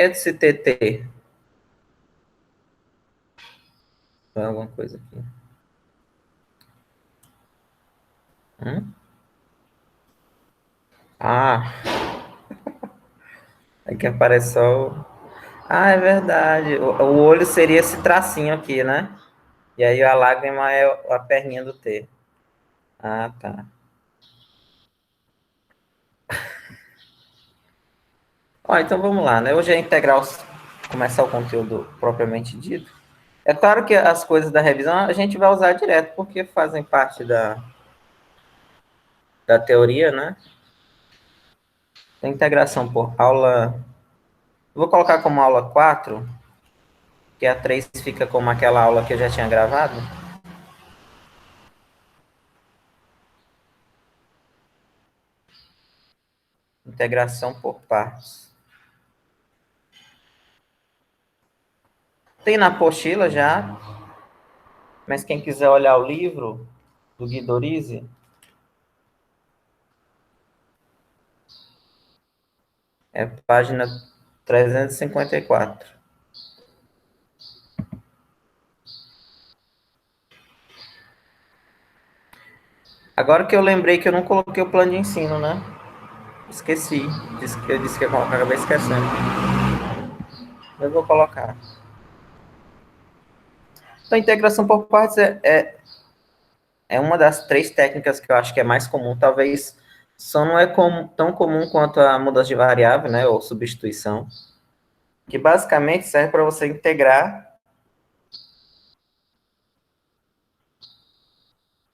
Esse TT. Foi alguma coisa aqui. Ah, aqui aparece só o... Ah, é verdade. O olho seria esse tracinho aqui, né? E aí a lágrima é a perninha do T. Ah, tá. Ó, então vamos lá, né? Hoje é integral começar o conteúdo propriamente dito. É claro que as coisas da revisão a gente vai usar direto, porque fazem parte da teoria, né? Da integração por aula. Vou colocar como aula 4, que a 3 fica como aquela aula que eu já tinha gravado. Integração por partes. Tem na apostila já, mas quem quiser olhar o livro do Guido é página 354. Agora que eu lembrei que eu não coloquei o plano de ensino, né? Esqueci. Eu disse que ia colocar, acabei esquecendo. Eu vou colocar. Então, a integração por partes é uma das 3 técnicas que eu acho que é mais comum. Talvez só não é tão comum quanto a mudança de variável, né? Ou substituição. Que basicamente serve para você integrar.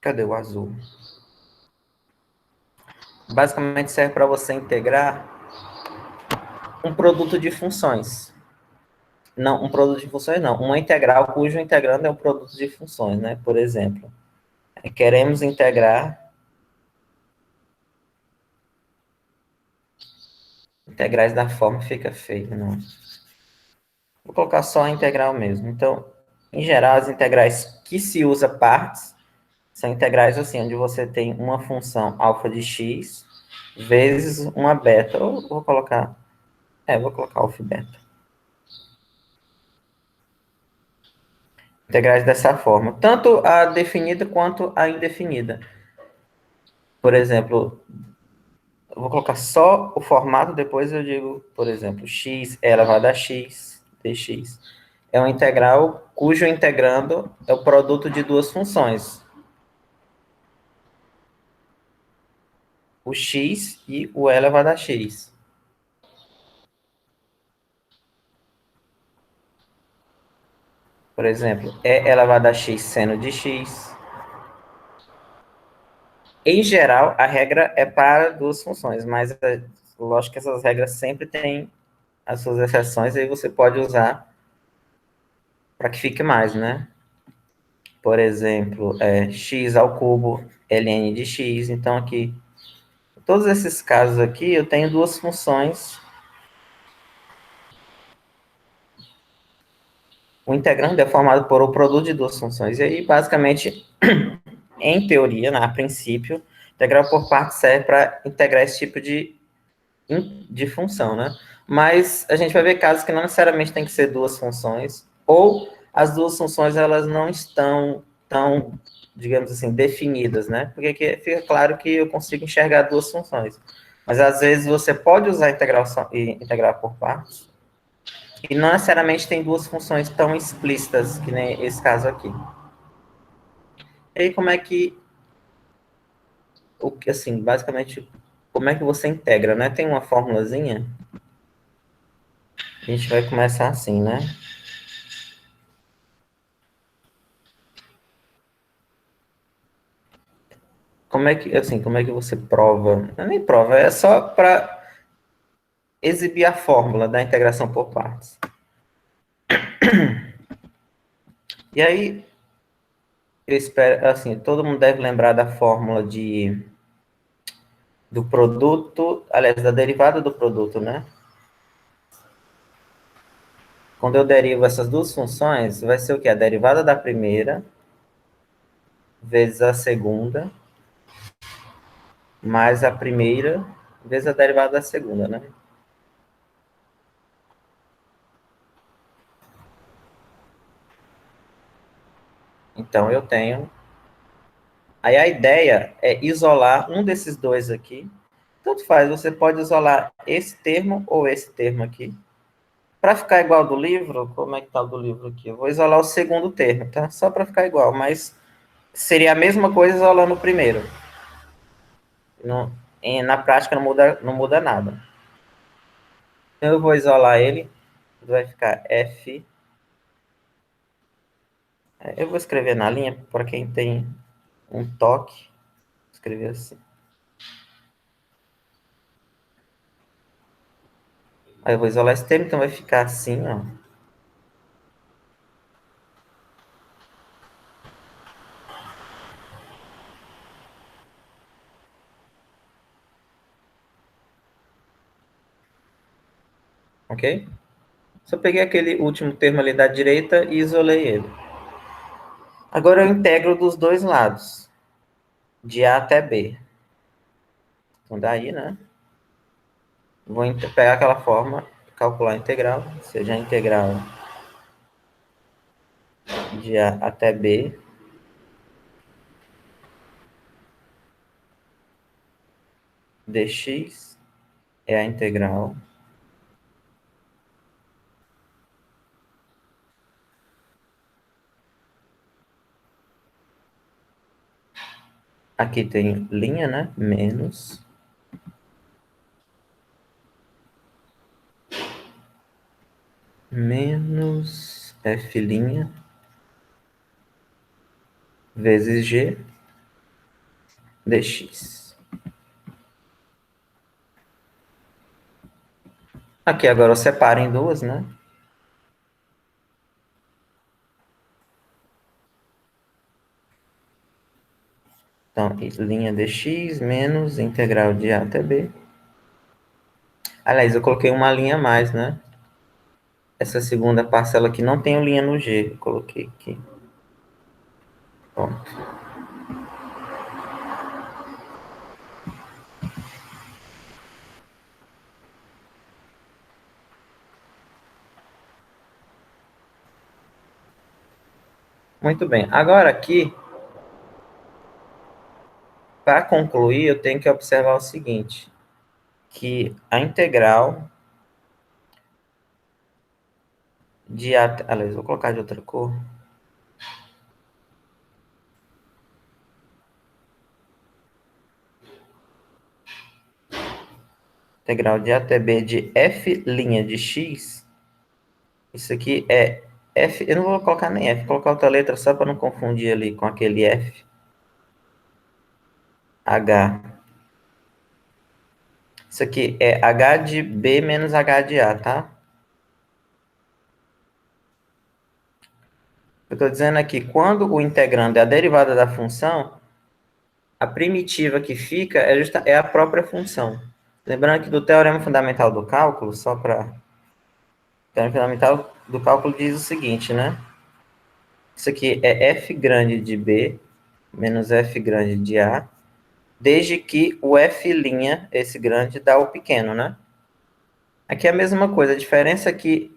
Cadê o azul? Basicamente serve para você integrar um produto de funções. Não, um produto de funções não. Uma integral cujo integrando é um produto de funções, né? Por exemplo, queremos integrar integrais da forma fica feio, não. Vou colocar só a integral mesmo. Então, em geral, as integrais que se usa partes são integrais assim, onde você tem uma função alfa de x vezes uma beta. Ou vou colocar, vou colocar alfa e beta. Integrais dessa forma, tanto a definida quanto a indefinida. Por exemplo, eu vou colocar só o formato, depois eu digo, por exemplo, x é elevado a x, dx. É uma integral cujo integrando é o produto de duas funções, o x e o e elevado a x. Por exemplo, e elevado a x seno de x. Em geral, a regra é para duas funções, mas lógico que essas regras sempre têm as suas exceções, aí você pode usar para que fique mais, né? Por exemplo, x ao cubo ln de x. Então, aqui, em todos esses casos aqui, eu tenho duas funções. O integrando é formado por o produto de duas funções. E aí, basicamente, em teoria, né, a princípio, integral por partes serve para integrar esse tipo de função, né? Mas a gente vai ver casos que não necessariamente tem que ser duas funções, ou as duas funções elas não estão tão, digamos assim, definidas, né? Porque aqui fica claro que eu consigo enxergar duas funções. Mas às vezes você pode usar integrar por partes, e não necessariamente tem duas funções tão explícitas, que nem esse caso aqui. E aí como é que, assim, basicamente, como é que você integra, né? Tem uma formulazinha, a gente vai começar assim, né? Como é que você prova? Não é nem prova, é só para exibir a fórmula da integração por partes. E aí, eu espero, assim, todo mundo deve lembrar da fórmula do produto, aliás, da derivada do produto, né? Quando eu derivo essas duas funções, vai ser o quê? A derivada da primeira vezes a segunda, mais a primeira vezes a derivada da segunda, né? Então, eu tenho... Aí a ideia é isolar um desses dois aqui. Tanto faz, você pode isolar esse termo ou esse termo aqui. Para ficar igual ao do livro, como é que tá o do livro aqui? Eu vou isolar o segundo termo, tá? Só para ficar igual, mas seria a mesma coisa isolando o primeiro. Não, na prática não muda nada. Então eu vou isolar ele, vai ficar F. Eu vou escrever na linha, para quem tem um toque, escrever assim. Aí eu vou isolar esse termo, então vai ficar assim, ó. Ok? Só peguei aquele último termo ali da direita e isolei ele. Agora eu integro dos dois lados, de A até B. Então daí, né? Vou pegar aquela forma, calcular a integral, seja a integral de A até B dx é a integral aqui tem linha, né? Menos f' vezes g dx. Aqui agora eu separo em duas, né? Então, linha dx menos integral de A até B. Aliás, eu coloquei uma linha a mais, né? Essa segunda parcela aqui não tem linha no G. Eu coloquei aqui. Pronto. Muito bem. Agora aqui, para concluir, eu tenho que observar o seguinte, que a integral de A... Aliás, vou colocar de outra cor. Integral de A até B de f' de x. Isso aqui é f... Eu não vou colocar nem f, vou colocar outra letra só para não confundir ali com aquele f. H. Isso aqui é h de B menos h de A, tá? Eu estou dizendo aqui, quando o integrando é a derivada da função, a primitiva que fica é a própria função. Lembrando que do teorema fundamental do cálculo, só para... O teorema fundamental do cálculo diz o seguinte, né? Isso aqui é f grande de B menos f grande de A, desde que o f', esse grande, dá o pequeno, né? Aqui é a mesma coisa, a diferença aqui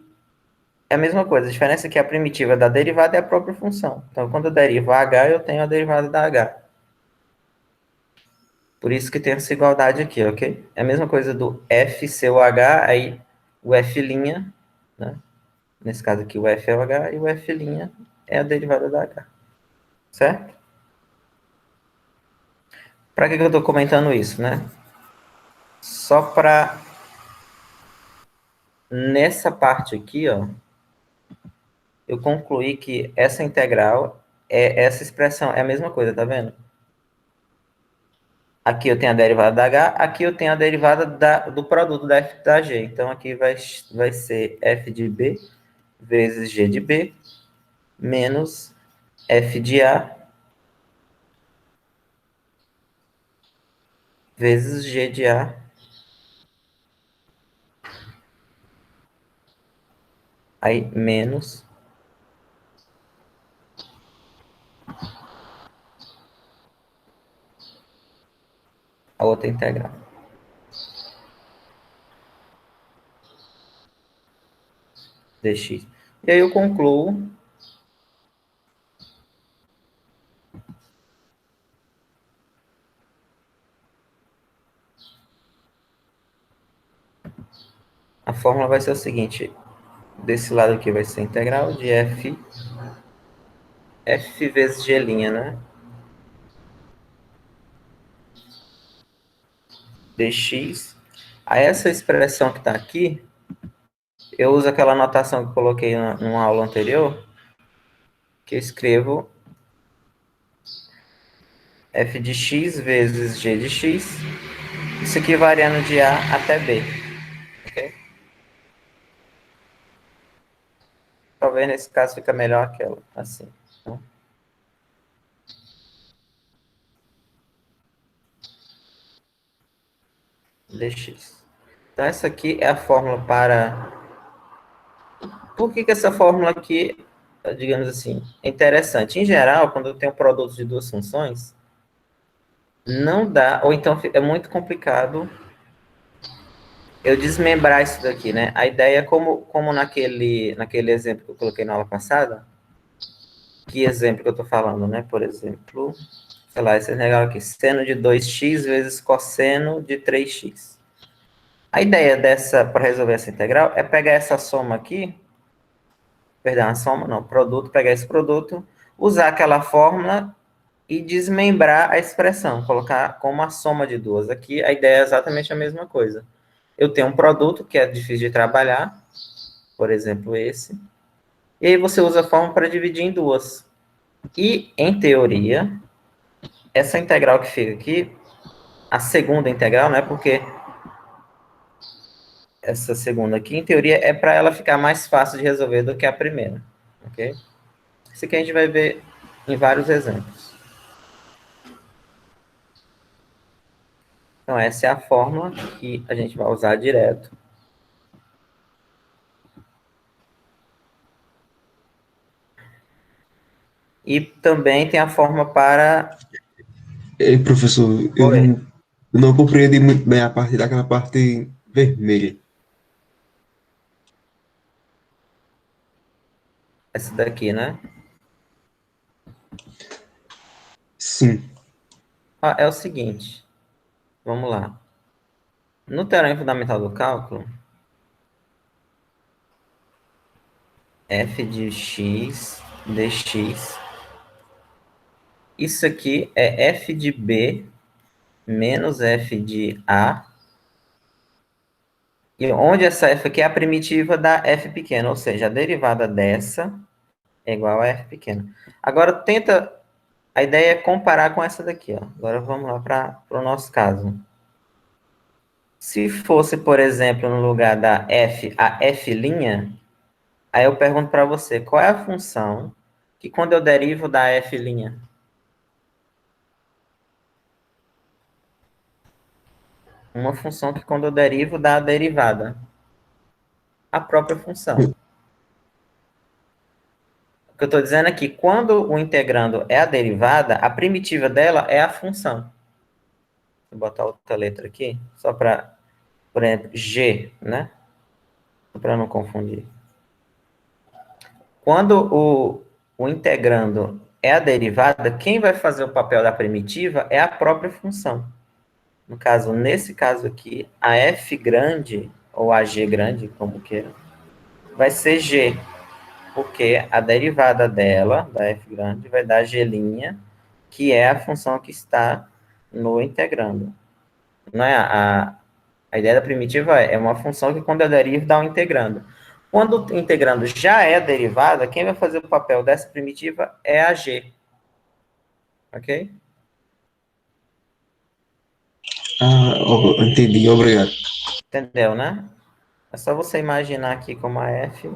é a mesma coisa, a diferença é que a primitiva da derivada é a própria função. Então, quando eu derivo a h, eu tenho a derivada da h. Por isso que tem essa igualdade aqui, ok? É a mesma coisa do f ser o h, aí o f', né? Nesse caso aqui, o f é o h e o f' é a derivada da h. Certo? Para que eu estou comentando isso, né? Só para nessa parte aqui, ó, eu concluí que essa integral é essa expressão, é a mesma coisa, tá vendo? Aqui eu tenho a derivada da h, aqui eu tenho a derivada do produto da f da g. Então, aqui vai ser f de b vezes g de b menos f de a vezes g de a, aí menos a outra integral dx. E aí eu concluo fórmula vai ser o seguinte, desse lado aqui vai ser integral de f vezes g', né? Dx. Aí essa expressão que está aqui, eu uso aquela notação que eu coloquei numa aula anterior, que eu escrevo f de x vezes g de x, isso aqui variando de A até B. Ok? Talvez nesse caso fica melhor aquela, assim. Então, dx. Então essa aqui é a fórmula para... Por que essa fórmula aqui, digamos assim, é interessante? Em geral, quando eu tenho produtos de duas funções, não dá, ou então é muito complicado eu desmembrar isso daqui, né? A ideia é como naquele exemplo que eu coloquei na aula passada, que exemplo que eu estou falando, né? Por exemplo, sei lá, esse negócio aqui, seno de 2x vezes cosseno de 3x. A ideia para resolver essa integral, é pegar essa soma aqui, perdão, a soma não, produto, pegar esse produto, usar aquela fórmula e desmembrar a expressão, colocar como a soma de duas. Aqui a ideia é exatamente a mesma coisa. Eu tenho um produto que é difícil de trabalhar, por exemplo, esse, e aí você usa a fórmula para dividir em duas. E, em teoria, essa integral que fica aqui, a segunda integral, né, porque essa segunda aqui, em teoria, é para ela ficar mais fácil de resolver do que a primeira, ok? Isso aqui a gente vai ver em vários exemplos. Então, essa é a fórmula que a gente vai usar direto. E também tem a fórmula para... Professor, Oi, eu não compreendi muito bem a parte daquela parte vermelha. essa daqui, né? Sim. Ah, é o seguinte, vamos lá. No teorema fundamental do cálculo, f de x dx, isso aqui é f de b menos f de a, e onde essa f aqui é a primitiva da f pequena, ou seja, a derivada dessa é igual a f pequena. Agora, a ideia é comparar com essa daqui, ó. Agora vamos lá para o nosso caso. Se fosse, por exemplo, no lugar da f, a f', aí eu pergunto para você, qual é a função que quando eu derivo da f'? Uma função que quando eu derivo da derivada. A própria função. O que eu estou dizendo é que quando o integrando é a derivada, a primitiva dela é a função. Vou botar outra letra aqui, só para, por exemplo, g, né? Para não confundir. Quando o integrando é a derivada, quem vai fazer o papel da primitiva é a própria função. No caso, nesse caso aqui, a f grande, ou a g grande, como queira, vai ser g, porque a derivada dela, da f grande, vai dar g', que é a função que está no integrando. Não é a ideia da primitiva é uma função que quando eu derivo dá um integrando. Quando o integrando já é derivada, quem vai fazer o papel dessa primitiva é a g. Ok? Entendi, obrigado. Entendeu, né? É só você imaginar aqui como a f.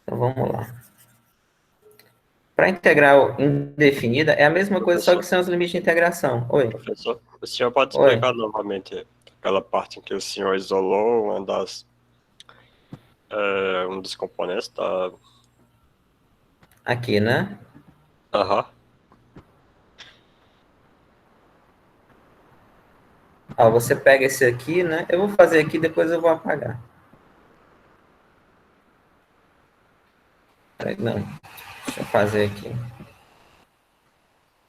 Então vamos lá. Para integral indefinida, é a mesma coisa, só que Professor, sem os limites de integração. Oi. professor, o senhor pode Oi. explicar novamente aquela parte em que o senhor isolou um dos componentes da... Aqui, né? Aham. Ó, você pega esse aqui, né? Eu vou fazer aqui, depois eu vou apagar. Não. Deixa eu fazer aqui.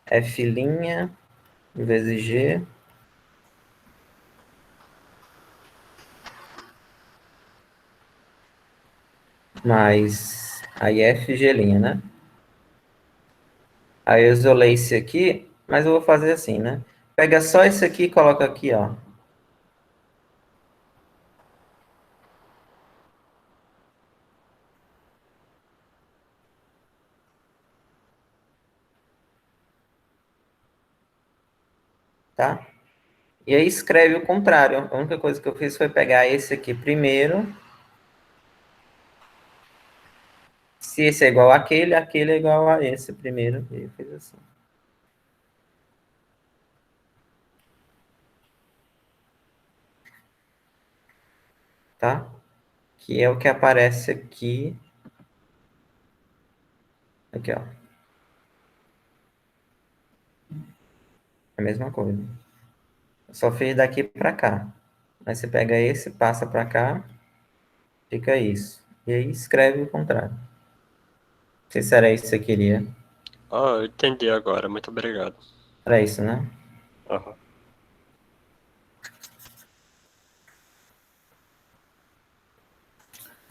F' vezes G mais aí FG', né? Aí eu isolei esse aqui, mas eu vou fazer assim, né? Pega só esse aqui e coloca aqui, ó. Tá? E aí escreve o contrário. A única coisa que eu fiz foi pegar esse aqui primeiro. Se esse é igual àquele, aquele é igual a esse primeiro. E eu fiz assim. Tá? Que é o que aparece aqui. Aqui, ó. É a mesma coisa. Eu só fiz daqui para cá. Aí você pega esse, passa para cá, fica isso. E aí escreve o contrário. Não sei se era isso que você queria. Ah, eu entendi agora. Muito obrigado. Era isso, né? Aham.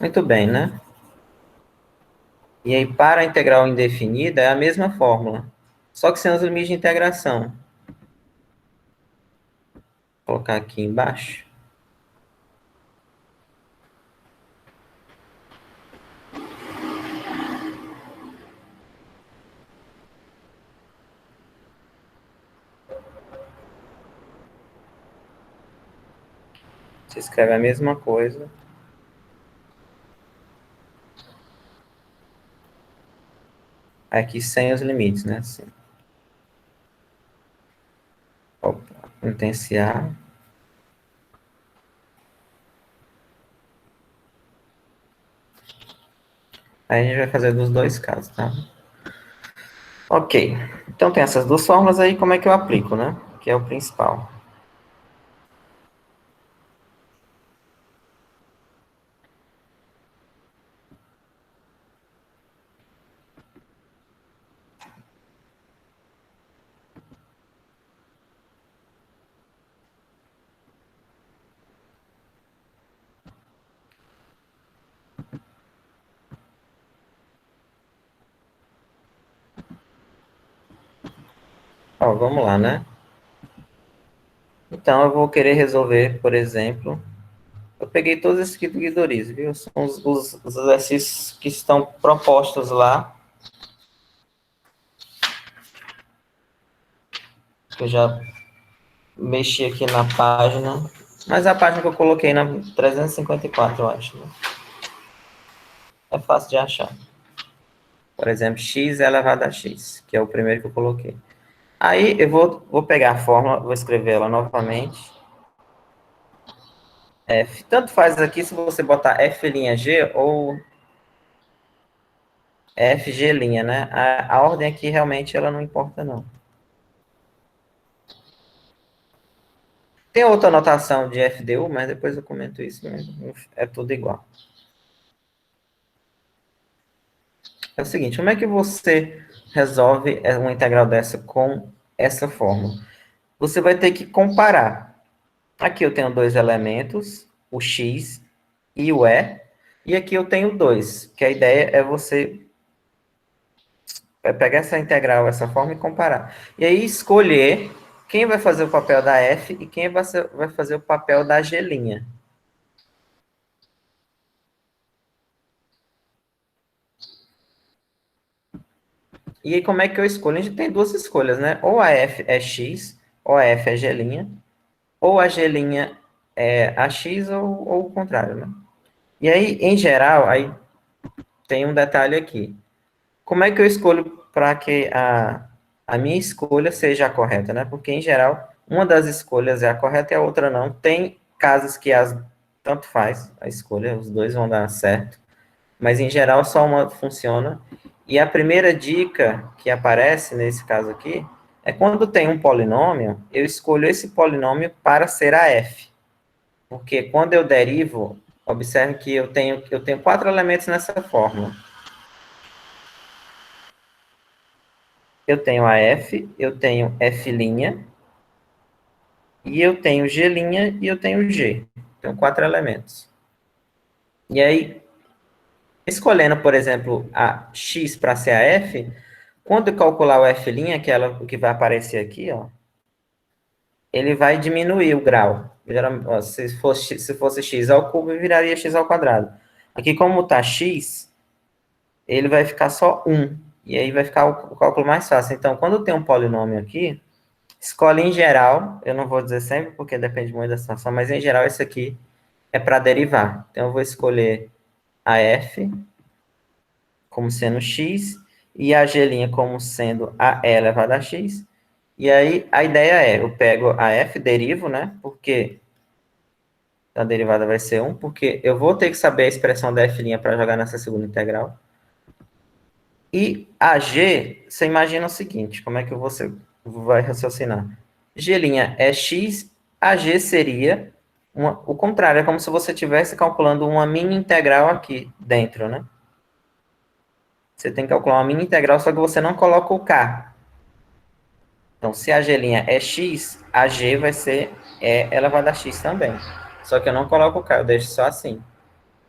Muito bem, né? E aí, para a integral indefinida, é a mesma fórmula. Só que sem os limites de integração. Vou colocar aqui embaixo. Você escreve a mesma coisa. Aqui sem os limites, né? Assim. Opa, potenciar. Aí a gente vai fazer dos dois casos, tá? Ok. Então tem essas duas fórmulas aí, como é que eu aplico, né? Que é o principal. Ó, vamos lá, né? Então eu vou querer resolver, por exemplo, eu peguei todos esses aqui do Guidoriz, viu? São os exercícios que estão propostos lá, que eu já mexi aqui na página, mas a página que eu coloquei na 354, eu acho, né? É fácil de achar. Por exemplo, x elevado a x, que é o primeiro que eu coloquei. Aí eu vou pegar a fórmula, vou escrever ela novamente. F, tanto faz aqui se você botar F'G ou FG', né? A ordem aqui realmente ela não importa, não. Tem outra anotação de FDU, mas depois eu comento isso, né? É tudo igual. É o seguinte, como é que você resolve uma integral dessa com essa fórmula? Você vai ter que comparar. Aqui eu tenho dois elementos, o x e o e aqui eu tenho dois, que a ideia é você pegar essa integral, essa forma e comparar. E aí escolher quem vai fazer o papel da f e quem vai fazer o papel da g'. E aí, como é que eu escolho? A gente tem duas escolhas, né? Ou a f é x, ou a f é g', ou a g' é a x, ou o contrário, né? E aí, em geral, aí tem um detalhe aqui. Como é que eu escolho para que a minha escolha seja a correta, né? Porque, em geral, uma das escolhas é a correta e a outra não. Tem casos que tanto faz a escolha, os dois vão dar certo. Mas, em geral, só uma funciona. E a primeira dica que aparece nesse caso aqui é quando tem um polinômio, eu escolho esse polinômio para ser a f. Porque quando eu derivo, observe que eu tenho 4 elementos nessa fórmula. eu tenho a F, eu tenho F', e eu tenho G' e eu tenho G. Tenho 4 elementos. E aí, escolhendo, por exemplo, a X para ser a F, quando eu calcular o F', que é o que vai aparecer aqui, ó, ele vai diminuir o grau. Se fosse x ao cubo, viraria x ao quadrado. Aqui, como está x, ele vai ficar só 1. E aí vai ficar o cálculo mais fácil. Então, quando tem um polinômio aqui, escolhe em geral, eu não vou dizer sempre, porque depende muito da situação, mas em geral esse aqui é para derivar. Então, eu vou escolher a f como sendo x e a g' como sendo a e elevado a x. E aí, a ideia é, eu pego a f, derivo, né? Porque a derivada vai ser 1, porque eu vou ter que saber a expressão da f' para jogar nessa segunda integral. E a g, você imagina o seguinte, como é que você vai raciocinar? G' é x, a g seria o contrário, é como se você estivesse calculando uma mini integral aqui dentro, né? Você tem que calcular uma mini integral, só que você não coloca o k. Então, se a g' é x, a g vai ser e elevado a x também. Só que eu não coloco o k, eu deixo só assim.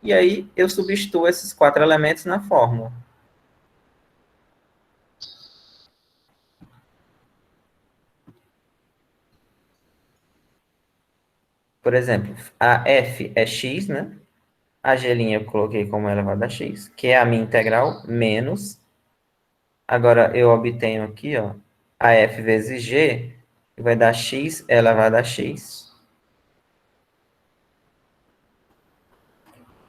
E aí, eu substituo esses 4 elementos na fórmula. Por exemplo, a f é x, né? A g' eu coloquei como elevado a x, que é a minha integral, menos. Agora, eu obtenho aqui, ó, a f vezes g, que vai dar x elevado a x,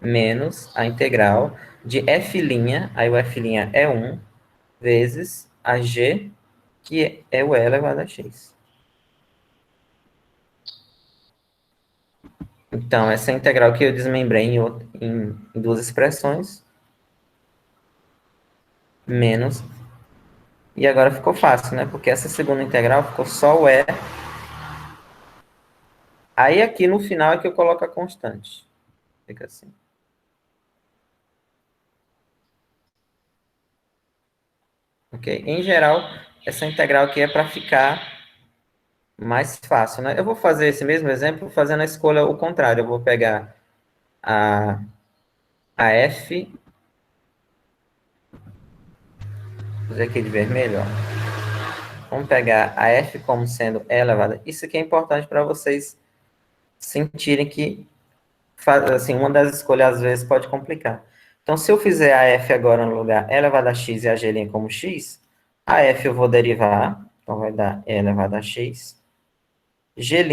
menos a integral de f', aí o f' é 1, vezes a g, que é o e elevado a x. Então, essa integral que eu desmembrei em duas expressões, menos. E agora ficou fácil, né? Porque essa segunda integral ficou só o e. Aí aqui no final é que eu coloco a constante. Fica assim. Ok? Em geral, essa integral aqui é para ficar mais fácil, né? Eu vou fazer esse mesmo exemplo fazendo a escolha o contrário. Eu vou pegar a f, vou fazer aqui de vermelho, ó. Vamos pegar a f como sendo e elevada. Isso aqui é importante para vocês sentirem que, assim, uma das escolhas às vezes pode complicar. Então, se eu fizer a f agora no lugar e elevado a x e a g' como x, a f eu vou derivar, então vai dar e elevado a x. G',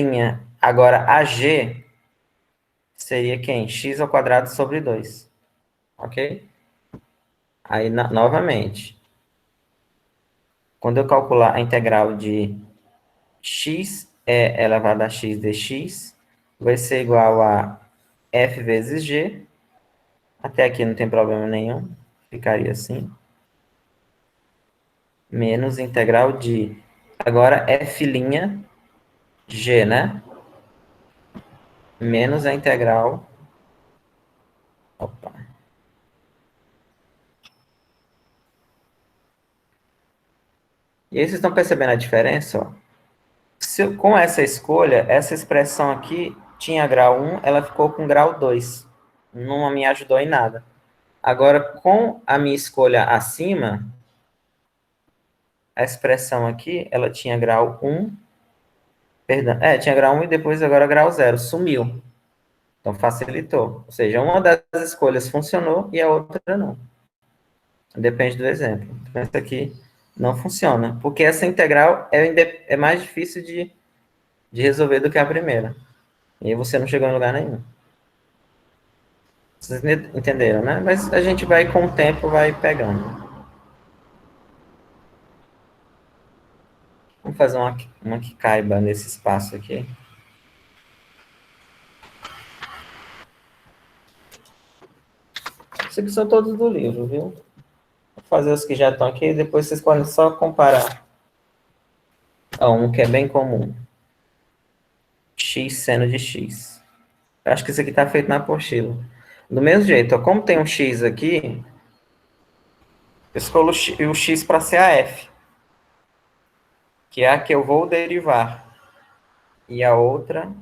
agora a g seria quem? X ao quadrado sobre 2. Ok? Aí, novamente, quando eu calcular a integral de x elevado a x dx, vai ser igual a f vezes g. Até aqui não tem problema nenhum. Ficaria assim. Menos integral de... Agora, f' g, né? Menos a integral... Opa. E aí, vocês estão percebendo a diferença? Ó? Com essa escolha, essa expressão aqui tinha grau 1, ela ficou com grau 2. Não me ajudou em nada. Agora, com a minha escolha acima, a expressão aqui, ela tinha grau 1, perdão, tinha grau 1 e depois agora grau 0, sumiu. Então, facilitou. Ou seja, uma das escolhas funcionou e a outra não. Depende do exemplo. Então, essa aqui não funciona, porque essa integral é mais difícil de resolver do que a primeira. E aí você não chegou em lugar nenhum. Vocês entenderam, né? Mas a gente vai, com o tempo, vai pegando. Vamos fazer uma que caiba nesse espaço aqui. Esses aqui são todos do livro, viu? Vou fazer os que já estão aqui e depois vocês podem só comparar. Um que é bem comum. X seno de X. Eu acho que isso aqui está feito na apostila. Do mesmo jeito, ó, como tem um X aqui, eu escolho o X para ser a F. que é a que eu vou derivar, e a outra,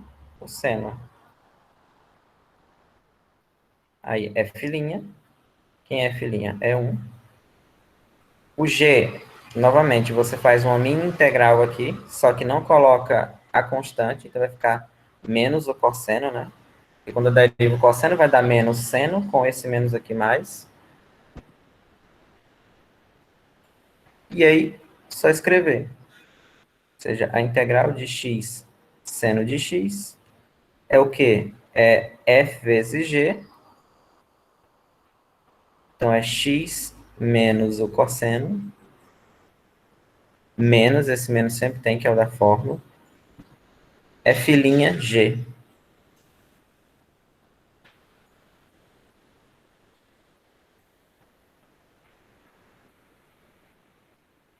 o seno. Aí, f'. Quem é f'? É 1. O g, novamente, você faz uma mini integral aqui, só que não coloca a constante, então vai ficar menos o cosseno, né? E quando eu derivo o cosseno, vai dar menos seno, com esse menos aqui mais. E aí, só escrever. Ou seja, a integral de x seno de x é o quê? É f vezes g. Então, é x menos o cosseno, menos, esse menos sempre tem, que é o da fórmula, f'(g).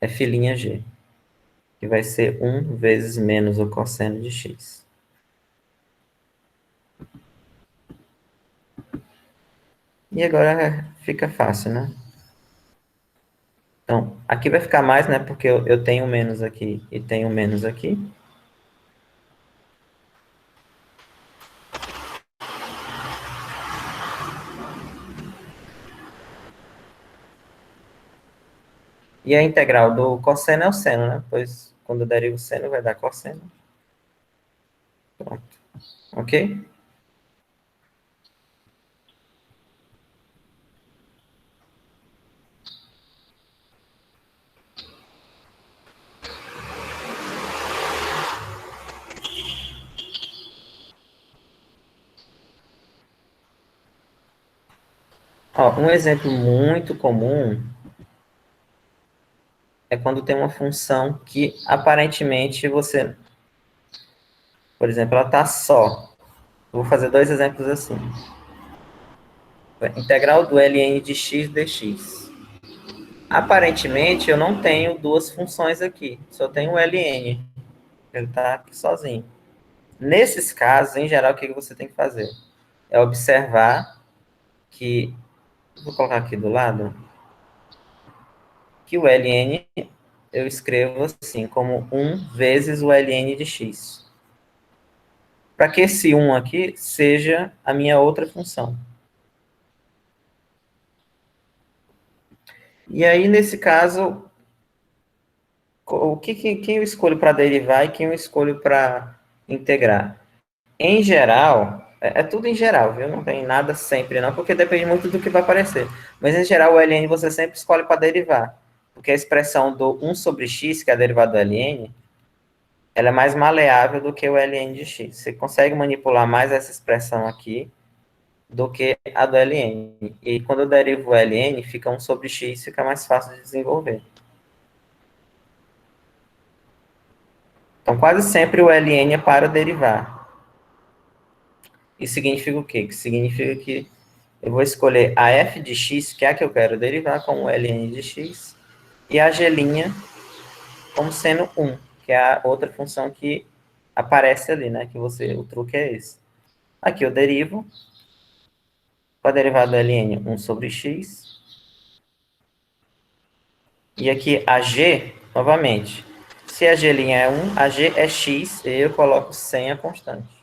F'(g), que vai ser 1 vezes menos o cosseno de x. E agora fica fácil, né? Então, aqui vai ficar mais, né? Porque eu tenho menos aqui e tenho menos aqui. E a integral do cosseno é o seno, né? Pois quando eu derivo o seno, vai dar cosseno. Pronto. Ok? Ó, um exemplo muito comum é quando tem uma função que aparentemente você, por exemplo, ela está só. Eu vou fazer dois exemplos assim. Integral do ln de x dx. Aparentemente, eu não tenho duas funções aqui, só tenho o ln. Ele está aqui sozinho. Nesses casos, em geral, o que você tem que fazer? É observar que, vou colocar aqui do lado, que o ln eu escrevo assim, como 1 vezes o ln de x. Para que esse 1 aqui seja a minha outra função. E aí, nesse caso, quem eu escolho para derivar e quem eu escolho para integrar? Em geral, é tudo em geral, viu? Não tem nada sempre, não, porque depende muito do que vai aparecer. Mas, em geral, o ln você sempre escolhe para derivar. Porque a expressão do 1 sobre x, que é a derivada do ln, ela é mais maleável do que o ln de x. Você consegue manipular mais essa expressão aqui do que a do ln. E quando eu derivo o ln, fica 1 sobre x, fica mais fácil de desenvolver. Então, quase sempre o ln é para derivar. Isso significa o quê? Que significa que eu vou escolher a f de x, que é a que eu quero derivar, como ln de x, e a g' como sendo 1, que é a outra função que aparece ali, né? Que o truque é esse. Aqui eu derivo, com a derivada do ln, 1 sobre x, e aqui a g, novamente, se a g' é 1, a g é x, e eu coloco sem a constante.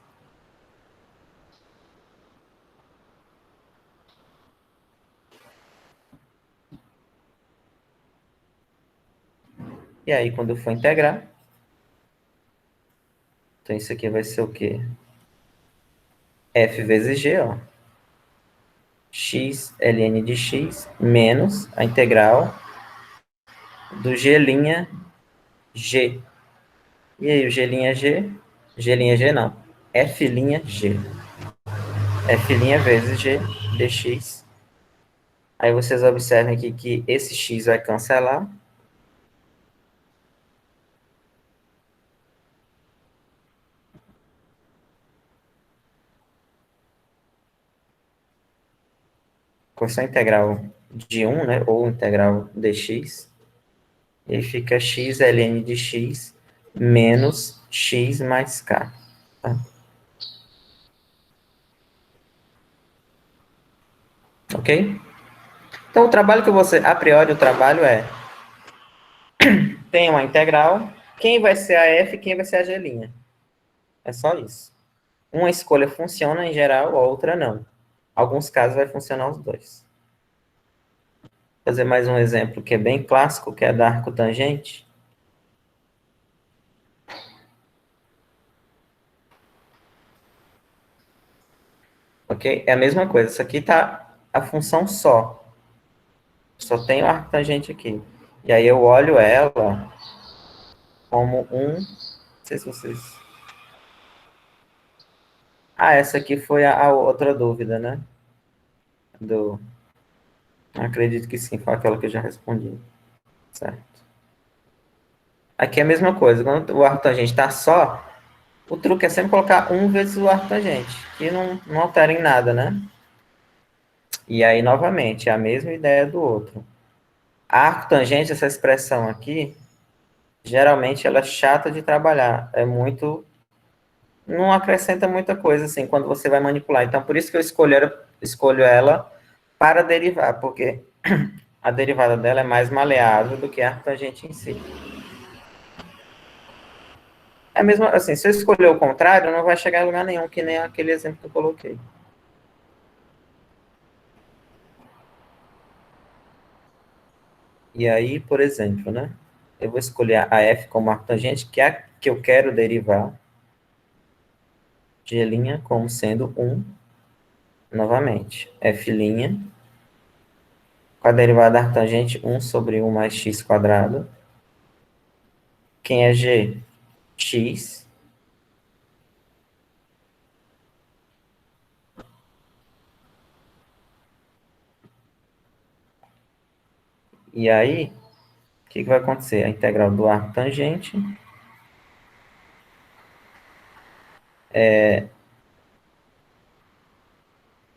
E aí, quando eu for integrar, então isso aqui vai ser o quê? F vezes g, ó. X ln de x menos a integral do g', g. E aí, o g' não, f', f' vezes g dx. Aí vocês observem aqui que esse x vai cancelar. Equação integral de 1, né, ou integral dx. E aí fica x ln de x menos x mais k. Tá? Ok? Então, o trabalho que você, a priori, o trabalho é, tem uma integral, quem vai ser a F e quem vai ser a G'. É só isso. Uma escolha funciona em geral, a outra não. Alguns casos vai funcionar os dois. Vou fazer mais um exemplo que é bem clássico, que é da arcotangente. Ok? É a mesma coisa. Isso aqui tá a função só. Só tem o arcotangente aqui. E aí eu olho ela como um... Não sei se vocês... Ah, essa aqui foi a outra dúvida, né? Acredito que sim, foi aquela que eu já respondi. Certo. Aqui é a mesma coisa. Quando o arcotangente está só, o truque é sempre colocar 1 vezes o arcotangente, que não altera em nada, né? E aí, novamente, é a mesma ideia do outro. A arcotangente, essa expressão aqui, geralmente ela é chata de trabalhar. É muito... Não acrescenta muita coisa, assim, quando você vai manipular. Então, por isso que eu escolho ela para derivar, porque a derivada dela é mais maleável do que a arcotangente em si. É mesmo assim, se eu escolher o contrário, não vai chegar em lugar nenhum, que nem aquele exemplo que eu coloquei. E aí, por exemplo, né? Eu vou escolher a f como arctangente, que é a que eu quero derivar, g' como sendo 1, novamente. F', com a derivada da arctangente, 1 sobre 1 mais x quadrado. Quem é g? X. E aí, o que vai acontecer? A integral do arctangente é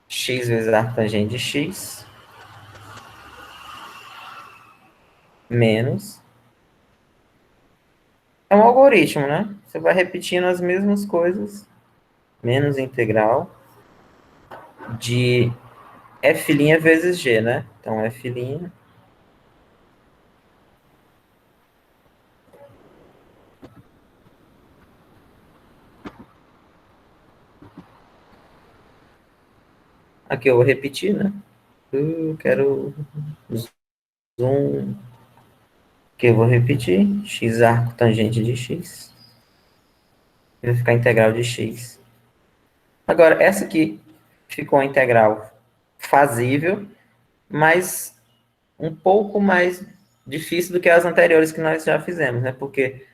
x vezes a arctangente de x menos... É um algoritmo, né? Você vai repetindo as mesmas coisas, menos integral de f' vezes g, né? Então, f'... Aqui eu vou repetir, né? Eu quero zoom... Aqui eu vou repetir. X arco tangente de x. Vai ficar integral de x. Agora, essa aqui ficou a integral fazível, mas um pouco mais difícil do que as anteriores que nós já fizemos, né? Porque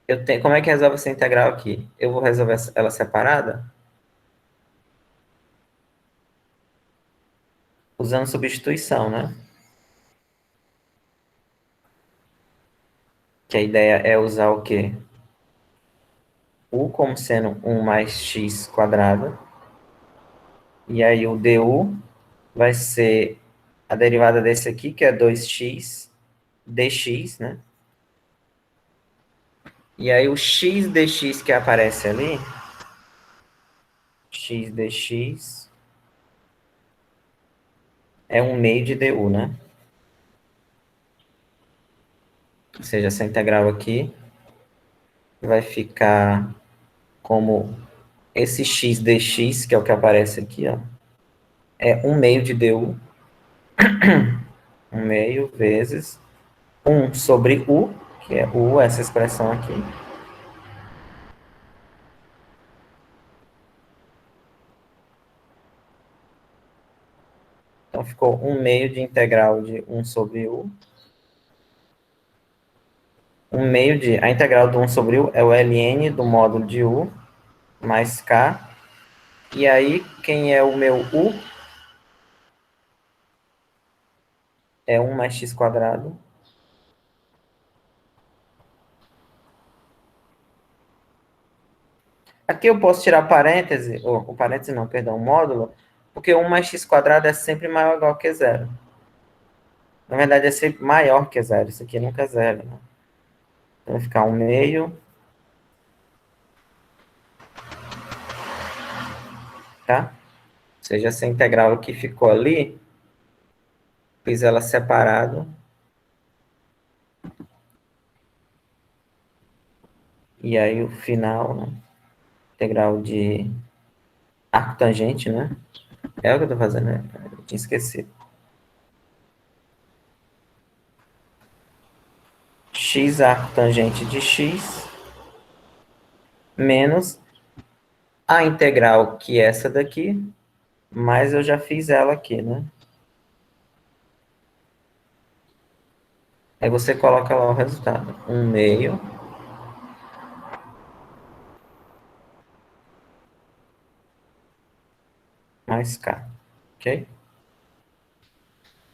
eu tenho... Como é que resolve essa integral aqui? Eu vou resolver ela separada usando substituição, né? Que a ideia é usar o quê? U como sendo 1 mais x quadrado. E aí o du vai ser a derivada desse aqui, que é 2x dx, né? E aí o x dx que aparece ali, x dx, é 1/2 de du, né? Ou seja, essa integral aqui vai ficar como esse x dx, que é o que aparece aqui, ó, é 1/2 de du, 1/2 vezes 1 sobre u, que é u, essa expressão aqui. Então, ficou 1/2 de integral de 1 sobre u. 1/2 de... A integral do 1 sobre u é o ln do módulo de u, mais k. E aí, quem é o meu u? É 1 mais x quadrado. Aqui eu posso tirar parêntese, ou o parêntese não, perdão, módulo, porque 1 mais x quadrado é sempre maior ou igual que zero. Na verdade, é sempre maior que zero. Isso aqui nunca é zero, né? Então, vai ficar 1/2, tá? Ou seja, essa integral que ficou ali, fiz ela separado. E aí o final, né? Integral de arco tangente, né? É o que eu tô fazendo, né? Eu tinha esquecido. X arco tangente de x menos a integral, que é essa daqui, mas eu já fiz ela aqui, né? Aí você coloca lá o resultado. 1/2 mais k, ok?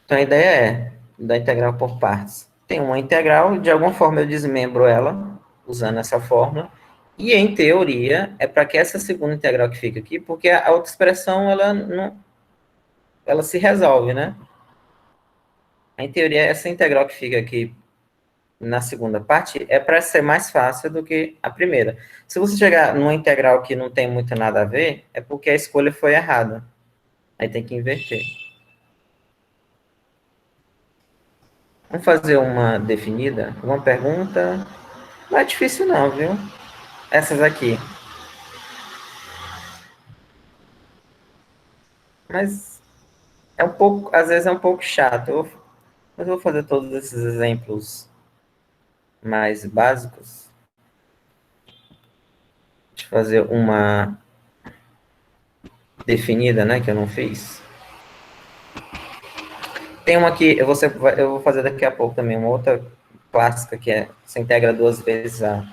Então a ideia é da integral por partes. Tem uma integral, de alguma forma eu desmembro ela, usando essa fórmula, e em teoria é para que essa segunda integral que fica aqui, porque a outra expressão ela não, ela se resolve, né? Em teoria essa integral que fica aqui na segunda parte é para ser mais fácil do que a primeira. Se você chegar numa integral que não tem muito nada a ver, é porque a escolha foi errada. Aí tem que inverter. Vamos fazer uma definida? Uma pergunta? Não é difícil não, viu? Essas aqui. Mas é um pouco, às vezes é um pouco chato. Mas eu vou fazer todos esses exemplos mais básicos. Deixa eu fazer uma definida, né, que eu não fiz. Tem uma que eu vou fazer daqui a pouco também, uma outra clássica que é você integra duas vezes a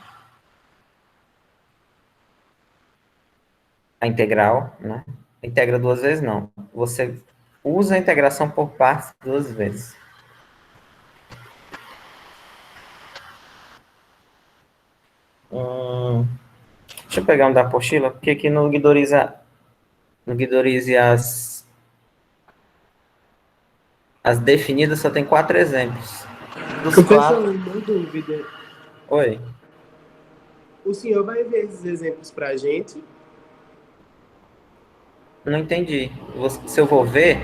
integral, né? Integra duas vezes não. Você usa a integração por partes duas vezes. Deixa eu pegar um da apostila, porque aqui no Guidorize as definidas só tem 4 exemplos. Dos Professor, 4. uma dúvida. Oi. O senhor vai ver esses exemplos para a gente? Não entendi. Se eu vou ver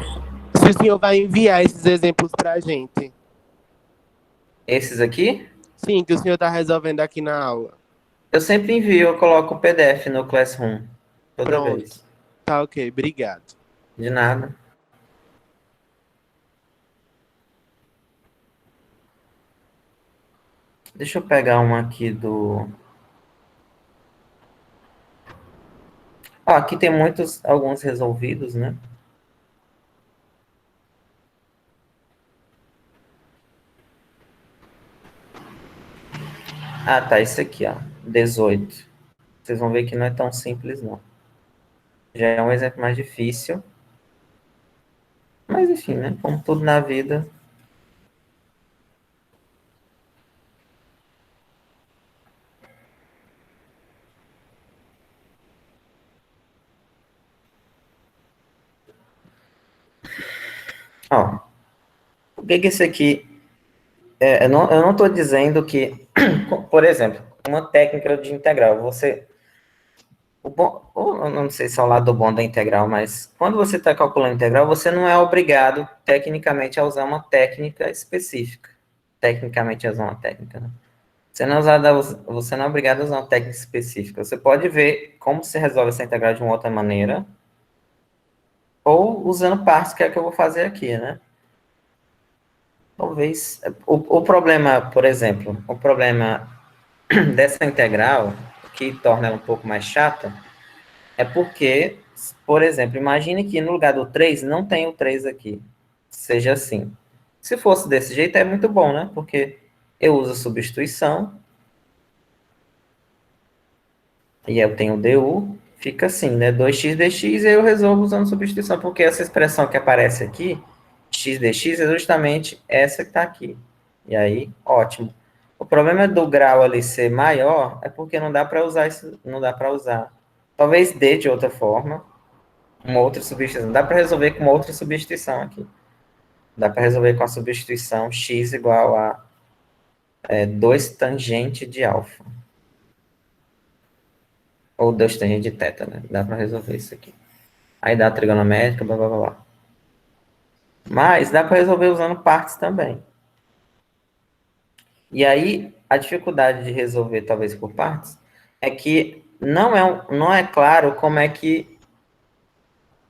Se o senhor vai enviar esses exemplos para a gente? esses aqui, Sim, que o senhor está resolvendo aqui na aula. eu sempre envio, eu coloco o PDF no Classroom. Toda Pronto. vez. Tá ok, obrigado. De nada. Deixa eu pegar uma aqui do... Ó, aqui tem alguns resolvidos, né? Ah, tá, esse aqui, ó. 18. Vocês vão ver que não é tão simples, não. Já é um exemplo mais difícil. Mas, enfim, né? Como tudo na vida. Ó, o que que esse aqui... eu não estou dizendo que... Por exemplo, uma técnica de integral. Eu não sei se é o lado bom da integral, mas quando você está calculando integral, você não é obrigado, tecnicamente, a usar uma técnica específica. Tecnicamente, a usar uma técnica, né? Você não é obrigado a usar uma técnica específica. Você pode ver como se resolve essa integral de uma outra maneira, ou usando partes, que é o que eu vou fazer aqui, né? Talvez... O problema, por exemplo, o problema dessa integral, que torna ela um pouco mais chata, é porque, por exemplo, imagine que no lugar do 3 não tem o 3 aqui. Seja assim. Se fosse desse jeito, é muito bom, né? Porque eu uso substituição, e eu tenho du, fica assim, né? 2x dx, e eu resolvo usando substituição, porque essa expressão que aparece aqui, x dx, é justamente essa que está aqui. E aí, ótimo. O problema do grau ali ser maior é porque não dá para usar isso, não dá para usar. Talvez dê de outra forma, uma outra substituição. Dá para resolver com uma outra substituição aqui. Dá para resolver com a substituição x igual a 2 tangente de alfa. Ou 2 tangente de teta, né? Dá para resolver isso aqui. Aí dá a trigonométrica, blá, blá, blá, blá. Mas dá para resolver usando partes também. E aí, a dificuldade de resolver, talvez por partes, é que não é claro como é que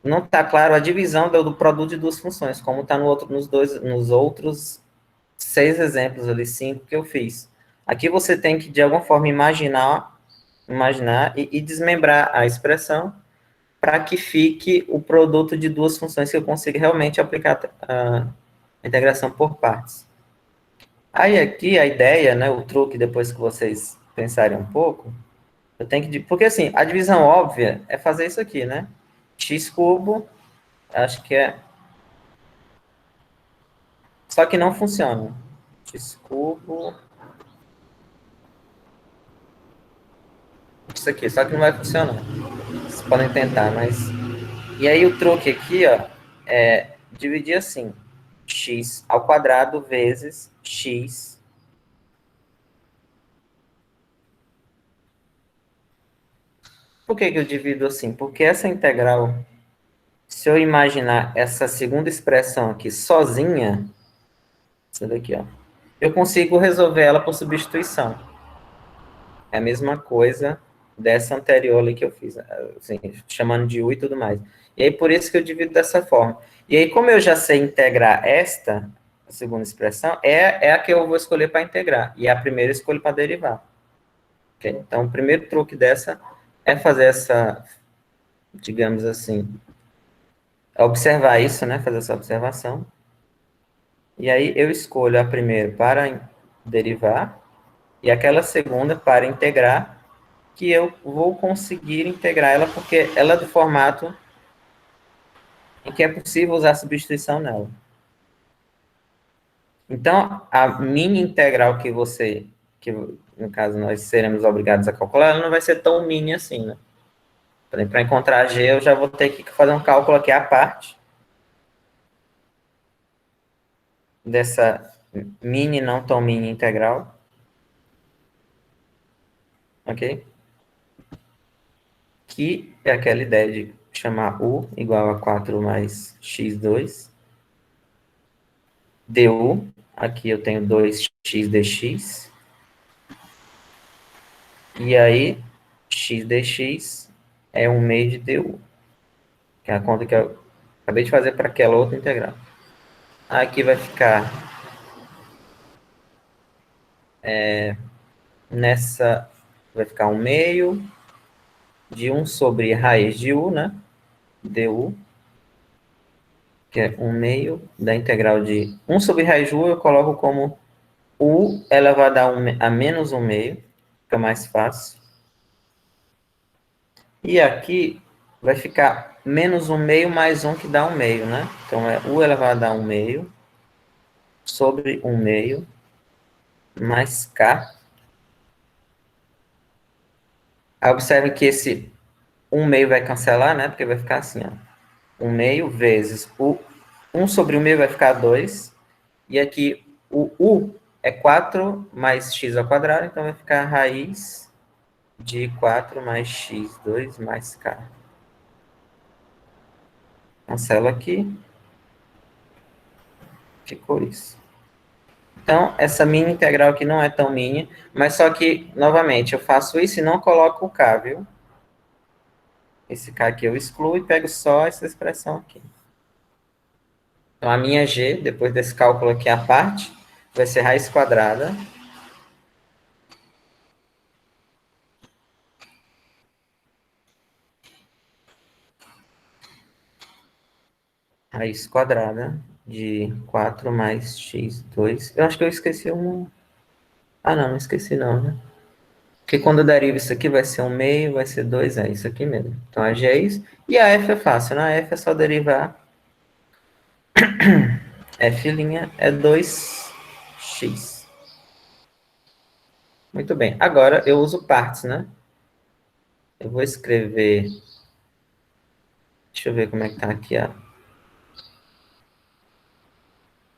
não está claro a divisão do produto de duas funções, como está nos outros 6 exemplos ali, 5 que eu fiz. Aqui você tem que, de alguma forma, imaginar e desmembrar a expressão para que fique o produto de duas funções que eu consiga realmente aplicar a integração por partes. Aí aqui a ideia, né, o truque, depois que vocês pensarem um pouco, eu tenho que... Porque assim, a divisão óbvia é fazer isso aqui, né? X cubo, acho que é... Só que não funciona. X cubo... Isso aqui, só que não vai funcionar. Vocês podem tentar, mas... E aí o truque aqui, ó, é dividir assim. X ao quadrado vezes X. Por que que eu divido assim? Porque essa integral, se eu imaginar essa segunda expressão aqui sozinha, essa daqui, ó, eu consigo resolver ela por substituição. É a mesma coisa dessa anterior ali que eu fiz, assim, chamando de U e tudo mais. E aí, por isso que eu divido dessa forma. E aí, como eu já sei integrar esta, a segunda expressão, é a que eu vou escolher para integrar. E a primeira eu escolho para derivar. Okay? Então, o primeiro truque dessa é fazer essa, digamos assim, observar isso, né? Fazer essa observação. E aí, eu escolho a primeira para derivar e aquela segunda para integrar, que eu vou conseguir integrar ela, porque ela é do formato em que é possível usar substituição nela. Então, a mini integral que no caso nós seremos obrigados a calcular, ela não vai ser tão mini assim, né? Para encontrar G, eu já vou ter que fazer um cálculo aqui à parte dessa mini, não tão mini integral. Ok? Que é aquela ideia de chamar U igual a 4 mais x2 du, aqui eu tenho 2x dx, e aí x dx é 1 meio de du, que é a conta que eu acabei de fazer para aquela outra integral. Aqui vai ficar vai ficar 1 meio de 1 sobre raiz de u, né, du, que é 1 meio da integral de 1 sobre raiz de u, eu coloco como u elevado a menos 1 meio, fica mais fácil. E aqui vai ficar menos 1 meio mais 1 que dá 1 meio, né? Então é u elevado a 1 meio sobre 1 meio mais k. Aí observe que esse 1 meio vai cancelar, né? Porque vai ficar assim, ó. 1 meio vezes o 1 sobre 1 meio vai ficar 2. E aqui o u é 4 mais x ao quadrado, então vai ficar raiz de 4 mais x2 mais k. Cancela aqui. Ficou isso. Então, essa mini integral aqui não é tão mini, mas só que, novamente, eu faço isso e não coloco o k, viu? Esse k aqui eu excluo e pego só essa expressão aqui. Então, a minha g, depois desse cálculo aqui à parte, vai ser raiz quadrada de 4 mais x2. Eu acho que eu esqueci um... Ah, não esqueci não, né? Porque quando eu derivo isso aqui, vai ser 1 meio, vai ser 2, é isso aqui mesmo. Então, a g é isso. E a f é fácil, né? A f é só derivar. F' é 2x. Muito bem. Agora, eu uso partes, né? Eu vou escrever... Deixa eu ver como é que tá aqui, ó.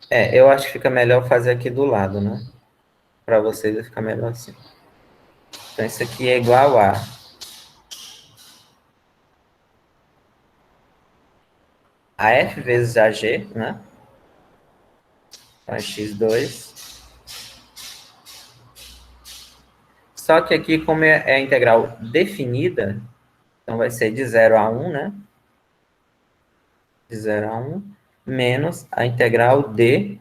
Eu acho que fica melhor fazer aqui do lado, né? Para vocês vai ficar melhor assim. Então, isso aqui é igual a f vezes a g, né? Então, é x2. Só que aqui, como é a integral definida, então vai ser de 0 a 1, né? De 0 a 1, menos a integral de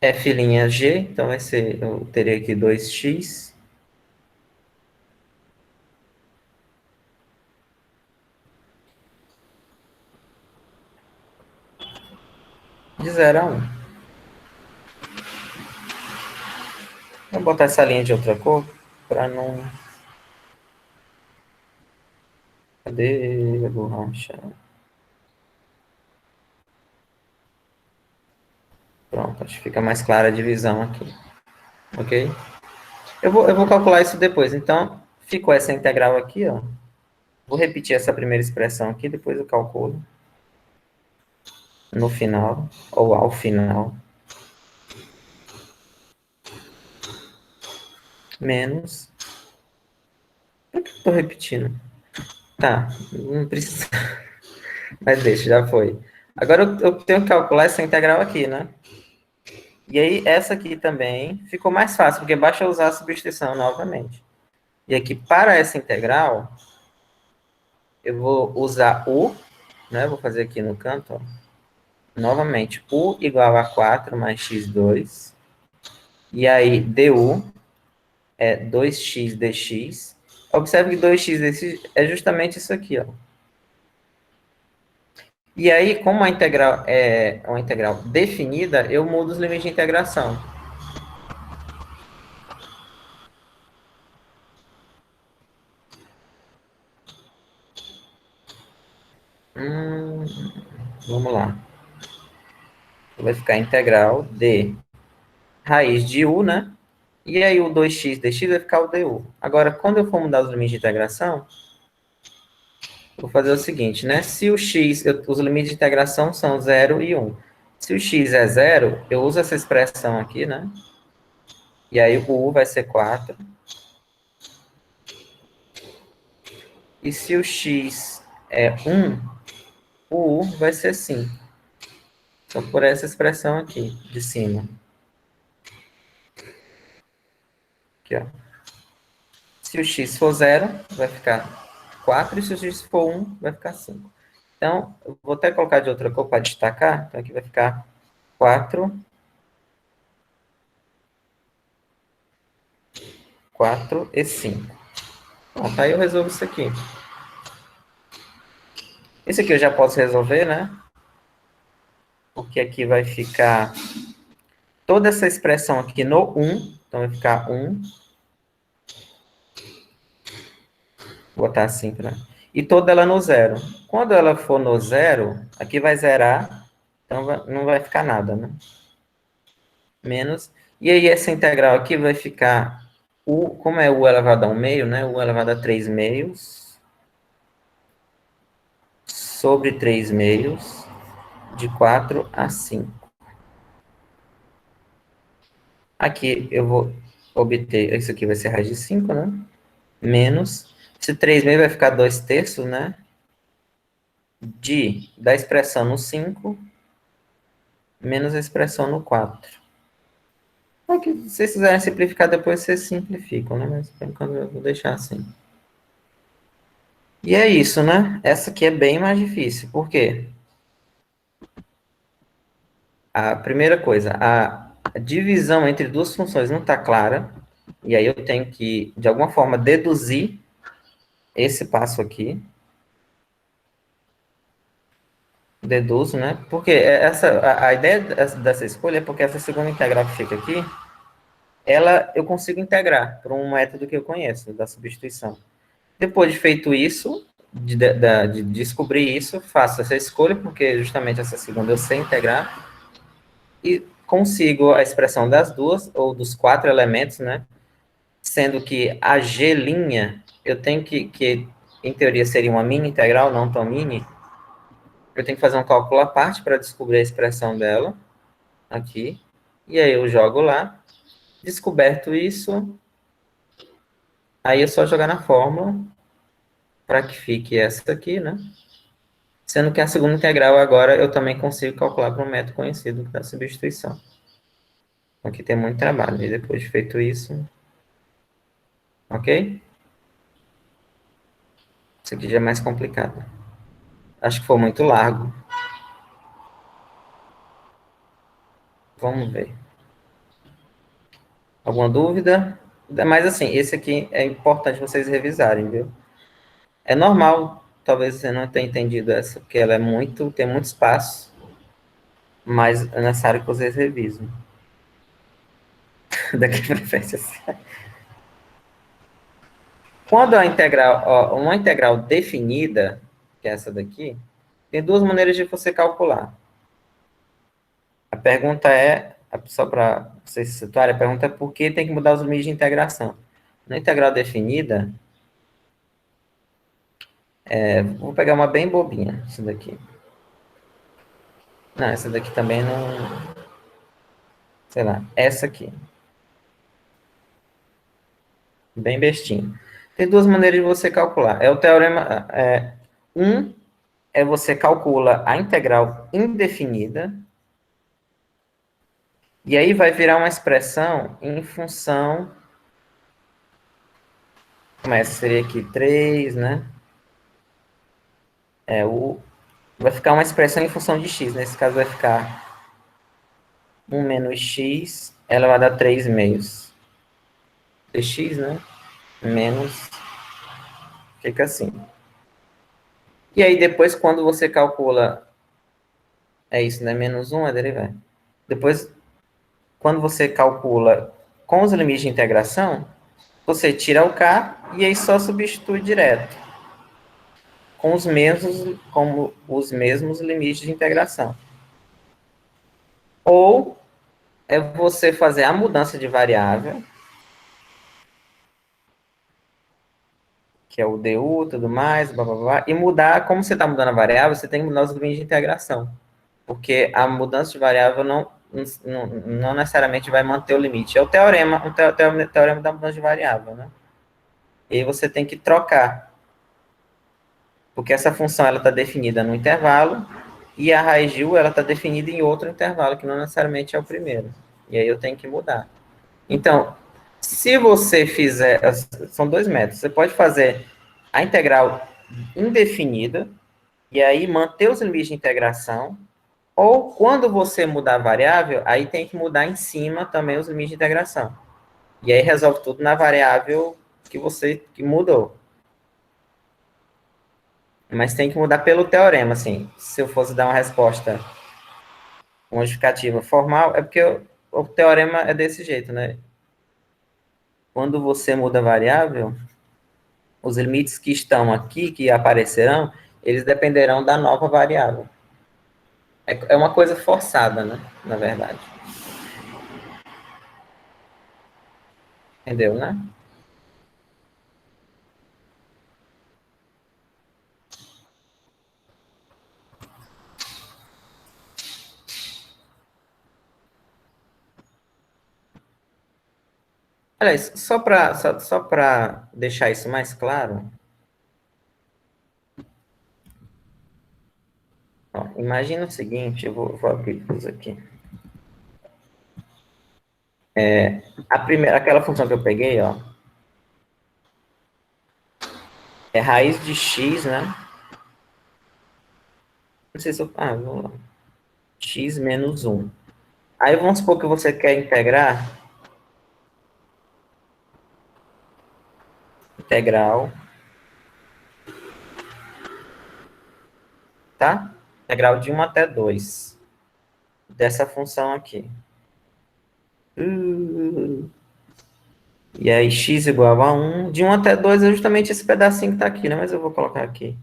f'G, então vai ser, eu teria aqui 2x de 0 a 1. Vou botar essa linha de outra cor para não... Cadê a borracha? Pronto, acho que fica mais clara a divisão aqui. Ok? Eu vou calcular isso depois. Então, ficou essa integral aqui, ó. Vou repetir essa primeira expressão aqui, depois eu calculo. No final, ou ao final. Menos... Por que eu tô repetindo? Tá, não precisa... Mas deixa, já foi. Agora eu tenho que calcular essa integral aqui, né? E aí, essa aqui também ficou mais fácil, porque basta usar a substituição novamente. E aqui, para essa integral, eu vou usar u, né? Vou fazer aqui no canto, ó. Novamente, u igual a 4 mais x2. E aí, du é 2x dx. Observe que 2x dx é justamente isso aqui, ó. E aí, como a integral é uma integral definida, eu mudo os limites de integração. Vamos lá. Vai ficar integral de raiz de u, né? E aí o 2x dx vai ficar o du. Agora, quando eu for mudar os limites de integração, eu vou fazer o seguinte, né? Se o x, os limites de integração são 0 e 1. Se o x é 0, eu uso essa expressão aqui, né? E aí o u vai ser 4. E se o x é 1, o u vai ser 5. Então, por essa expressão aqui, de cima. Aqui, ó. Se o x for 0, vai ficar 4. E se o x for 1, vai ficar 5. Então, eu vou até colocar de outra cor para destacar. Então, aqui vai ficar 4 e 5. Pronto, aí eu resolvo isso aqui. Esse aqui eu já posso resolver, né? Porque aqui vai ficar toda essa expressão aqui no 1. Então, vai ficar 1. Vou botar assim, né? E toda ela no 0. Quando ela for no 0, aqui vai zerar. Então, não vai ficar nada, né? Menos. E aí, essa integral aqui vai ficar u, como é u elevado a 1 meio, né? U elevado a 3 meios sobre 3 meios de 4 a 5. Aqui eu vou obter, isso aqui vai ser raiz de 5, né? Menos, esse 3 meios vai ficar 2 terços, né? Da expressão no 5, menos a expressão no 4. Aqui, se vocês quiserem simplificar depois, vocês simplificam, né? Mas por enquanto eu vou deixar assim. E é isso, né? Essa aqui é bem mais difícil. Por quê? A primeira coisa, a divisão entre duas funções não está clara. E aí eu tenho que, de alguma forma, deduzir esse passo aqui. Deduzo, né? Porque a ideia dessa escolha é porque essa segunda integral que fica aqui, eu consigo integrar por um método que eu conheço, da substituição. Depois de feito isso, de descobrir isso, faço essa escolha, porque justamente essa segunda eu sei integrar, e consigo a expressão das duas, ou dos 4 elementos, né? Sendo que a G', eu tenho que em teoria seria uma mini integral, não tão mini, eu tenho que fazer um cálculo à parte para descobrir a expressão dela, aqui, e aí eu jogo lá, descoberto isso, aí é só jogar na fórmula, para que fique essa aqui, né? Sendo que a segunda integral agora eu também consigo calcular por um método conhecido da substituição. Aqui tem muito trabalho. E depois de feito isso, ok? Isso aqui já é mais complicado. Acho que foi muito largo. Vamos ver. Alguma dúvida? Mas assim, esse aqui é importante vocês revisarem, viu? É normal, talvez você não tenha entendido essa, porque ela tem muito espaço, mas é necessário que vocês revisem. Daqui para frente, assim. Quando a integral, ó, uma integral definida, que é essa daqui, tem duas maneiras de você calcular. A pergunta é, só para vocês se situarem, a pergunta é por que tem que mudar os limites de integração. Na integral definida, vou pegar uma bem bobinha, essa daqui. Não, essa daqui também não... Sei lá, essa aqui. Bem bestinho. Tem duas maneiras de você calcular. É o teorema... um é você calcula a integral indefinida, e aí vai virar uma expressão em função... Começa, seria aqui 3, né? Vai ficar uma expressão em função de x. Nesse caso vai ficar 1 menos x, ela vai dar 3 meios. Dx, né? Menos... Fica assim. E aí depois, quando você calcula... É isso, né? Menos 1 é derivada. Depois, quando você calcula com os limites de integração, você tira o k e aí só substitui direto. Com os mesmos limites de integração. Ou é você fazer a mudança de variável, que é o du, tudo mais, blá, blá, blá, e mudar, como você está mudando a variável, você tem que mudar os limites de integração. Porque a mudança de variável não necessariamente vai manter o limite. É o teorema da mudança de variável, né? E aí você tem que trocar. Porque essa função ela está definida no intervalo, e a raiz de u ela está definida em outro intervalo, que não necessariamente é o primeiro. E aí eu tenho que mudar. Então, se você fizer... São dois métodos. Você pode fazer a integral indefinida, e aí manter os limites de integração, ou quando você mudar a variável, aí tem que mudar em cima também os limites de integração. E aí resolve tudo na variável que mudou. Mas tem que mudar pelo teorema, assim. Se eu fosse dar uma resposta modificativa formal, é porque o teorema é desse jeito, né? Quando você muda a variável, os limites que estão aqui, que aparecerão, eles dependerão da nova variável. É uma coisa forçada, né? Na verdade. Entendeu, né? Aliás, só para deixar isso mais claro, ó, imagina o seguinte, eu vou abrir isso aqui. Aquela função que eu peguei, ó, é raiz de x, né? Não sei se eu... vamos lá. X menos 1. Aí vamos supor que você quer integral, tá? Integral de 1 até 2 dessa função aqui. E aí x igual a 1. De 1 até 2 é justamente esse pedacinho que está aqui, né? Mas eu vou colocar aqui.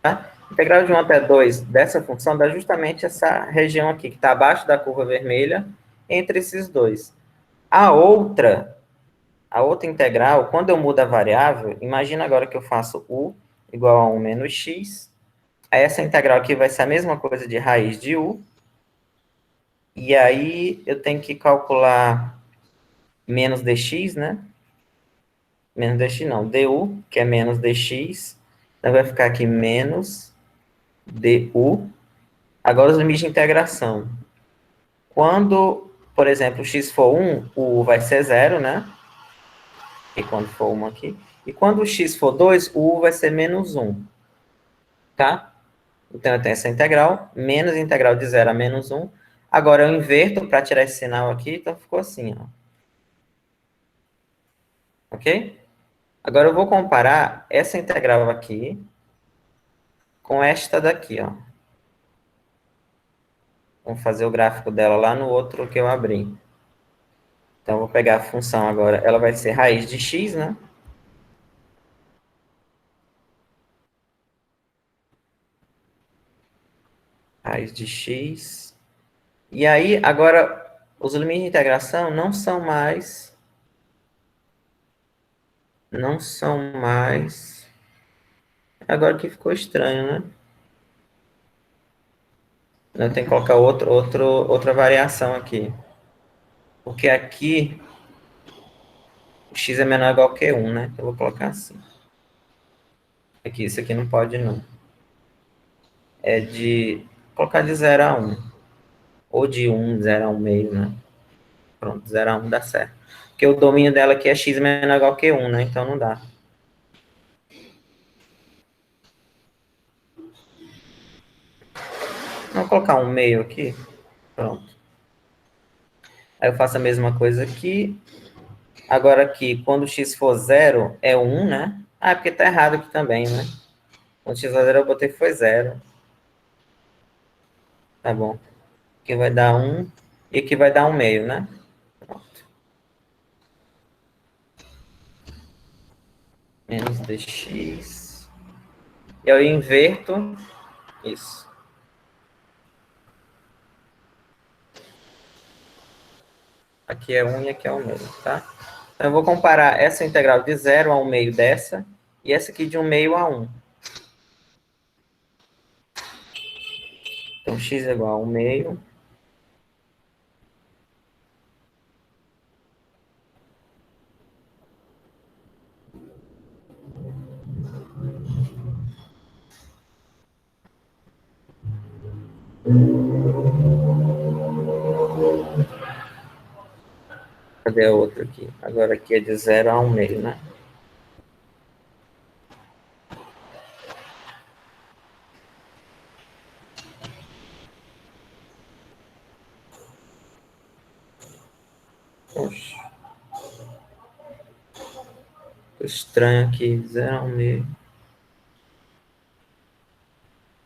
Tá? Integral de 1 até 2 dessa função dá justamente essa região aqui, que está abaixo da curva vermelha, entre esses dois. A outra integral, quando eu mudo a variável, imagina agora que eu faço u igual a 1 menos x. Aí essa integral aqui vai ser a mesma coisa de raiz de u. E aí eu tenho que calcular menos dx, né? Menos dx não, du, que é menos dx, então vai ficar aqui menos du. Agora os limites de integração. Quando, por exemplo, x for 1, o u vai ser 0, né? E quando for 1 aqui. E quando o x for 2, o u vai ser menos 1. Tá? Então, eu tenho essa integral, menos integral de 0 a menos 1. Agora, eu inverto para tirar esse sinal aqui, então ficou assim, ó. Ok? Agora, eu vou comparar essa integral aqui com esta daqui, ó. Vamos fazer o gráfico dela lá no outro que eu abri. Então, eu vou pegar a função agora, ela vai ser raiz de x, né? Raiz de x. E aí, agora, os limites de integração não são mais... Agora que ficou estranho, né? Eu tenho que colocar outra variação aqui. Porque aqui, o x é menor ou igual que 1, né? Eu vou colocar assim. Aqui, isso aqui não pode, não. É de... Colocar de 0 a 1. Ou de 1, 0 a 1 meio, né? Pronto, 0 a 1 dá certo. Porque o domínio dela aqui é x menor ou igual que 1, né? Então não dá. Vou colocar um meio aqui. Pronto. Aí eu faço a mesma coisa aqui. Agora aqui, quando x for 0, é 1, né? Ah, é porque tá errado aqui também, né? Quando x for 0, eu botei que foi 0. Tá bom. Aqui vai dar 1 e aqui vai dar 1 meio, né? Pronto. Menos dx. Eu inverto isso. Aqui é 1 e aqui é 1 meio, tá? Então, eu vou comparar essa integral de 0 a 1 meio dessa e essa aqui de 1 meio a 1. Então, x é igual a 1 meio. Cadê a outra aqui? Agora aqui é de 0 a 1 meio, né? Poxa. Ficou estranho aqui, 0 a 1 meio.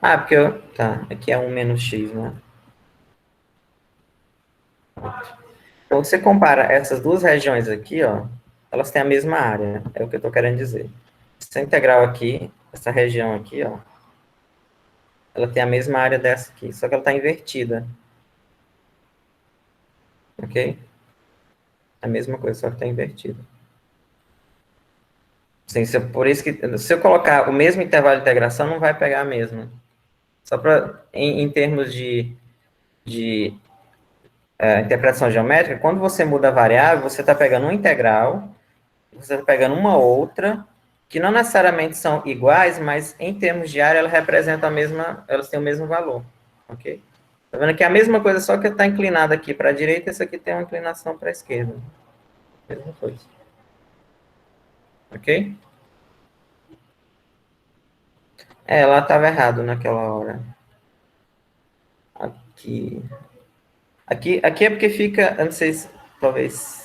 Ah, porque eu... Tá, aqui é 1 menos x, né? Então, você compara essas duas regiões aqui, ó, elas têm a mesma área, é o que eu estou querendo dizer. Essa integral aqui, essa região aqui, ó, ela tem a mesma área dessa aqui, só que ela está invertida. Ok? A mesma coisa, só que está invertida. Sim, por isso que, se eu colocar o mesmo intervalo de integração, não vai pegar a mesma. Só para, em termos de interpretação geométrica, quando você muda a variável, você está pegando uma integral, você está pegando uma outra, que não necessariamente são iguais, mas em termos de área, elas representam a mesma, elas têm o mesmo valor, ok? Tá vendo que é a mesma coisa, só que está inclinada aqui para a direita, essa aqui tem uma inclinação para a esquerda. Mesma coisa. Ok? É, ela estava errado naquela hora. Aqui. Aqui é porque fica, eu não sei se, talvez,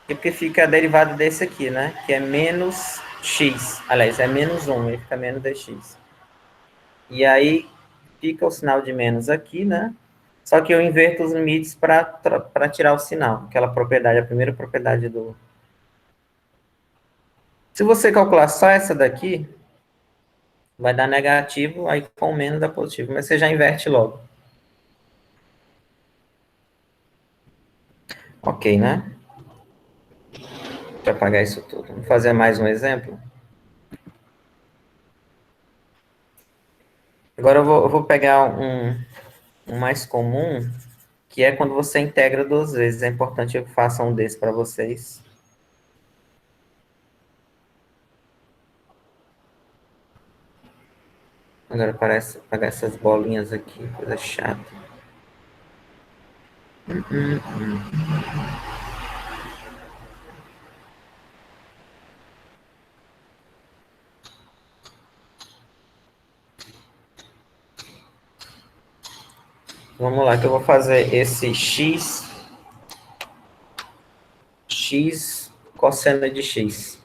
é porque fica a derivada desse aqui, né? Que é menos x. Aliás, é menos 1, aí fica menos dx. E aí fica o sinal de menos aqui, né? Só que eu inverto os limites para tirar o sinal. Aquela propriedade, a primeira propriedade do... Se você calcular só essa daqui, vai dar negativo, aí com menos dá positivo. Mas você já inverte logo. Ok, né? Para apagar isso tudo. Vamos fazer mais um exemplo? Agora eu vou pegar um mais comum, que é quando você integra duas vezes. É importante que eu faça um desse para vocês. Agora parece apagar essas bolinhas aqui, coisa chata. Vamos lá, que eu vou fazer esse x cosseno de x.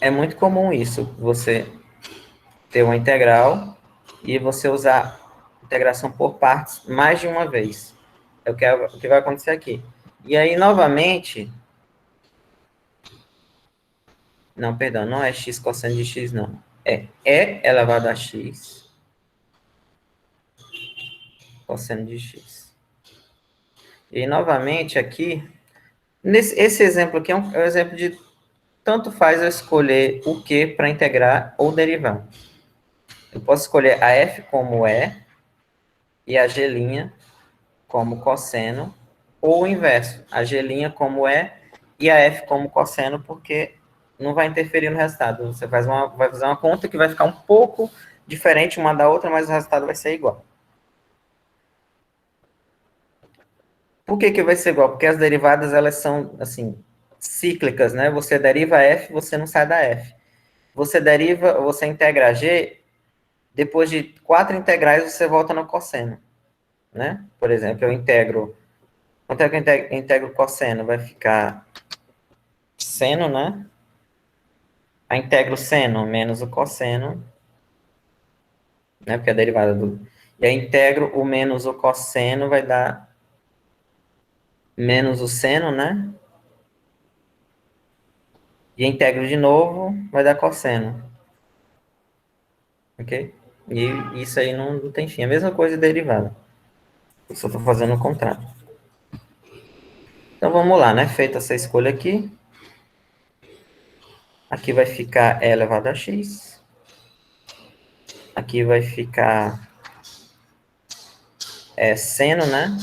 É muito comum isso, você ter uma integral e você usar integração por partes mais de uma vez. É o que vai acontecer aqui. E aí, novamente... Não, perdão, não é x cosseno de x, não. É e elevado a x cosseno de x. E, novamente, aqui... Esse exemplo aqui é um exemplo de tanto faz eu escolher o que para integrar ou derivar. Eu posso escolher a f como e a g' como cosseno, ou o inverso, a g' como e a f como cosseno, porque não vai interferir no resultado. Você vai fazer uma conta que vai ficar um pouco diferente uma da outra, mas o resultado vai ser igual. Por que vai ser igual? Porque as derivadas, elas são, assim, cíclicas, né? Você deriva f, você não sai da f. Você integra g, depois de 4 integrais, você volta no cosseno, né? Por exemplo, eu integro... Quanto é que eu integro cosseno? Vai ficar seno, né? Aí integro seno menos o cosseno, né? Porque é a derivada do... E aí integro o menos o cosseno, vai dar menos o seno, né? E integro de novo, vai dar cosseno. Ok? E isso aí não tem fim. A mesma coisa de derivada. Eu só estou fazendo o contrário. Então vamos lá, né? Feita essa escolha aqui. Aqui vai ficar e elevado a x. Aqui vai ficar seno, né?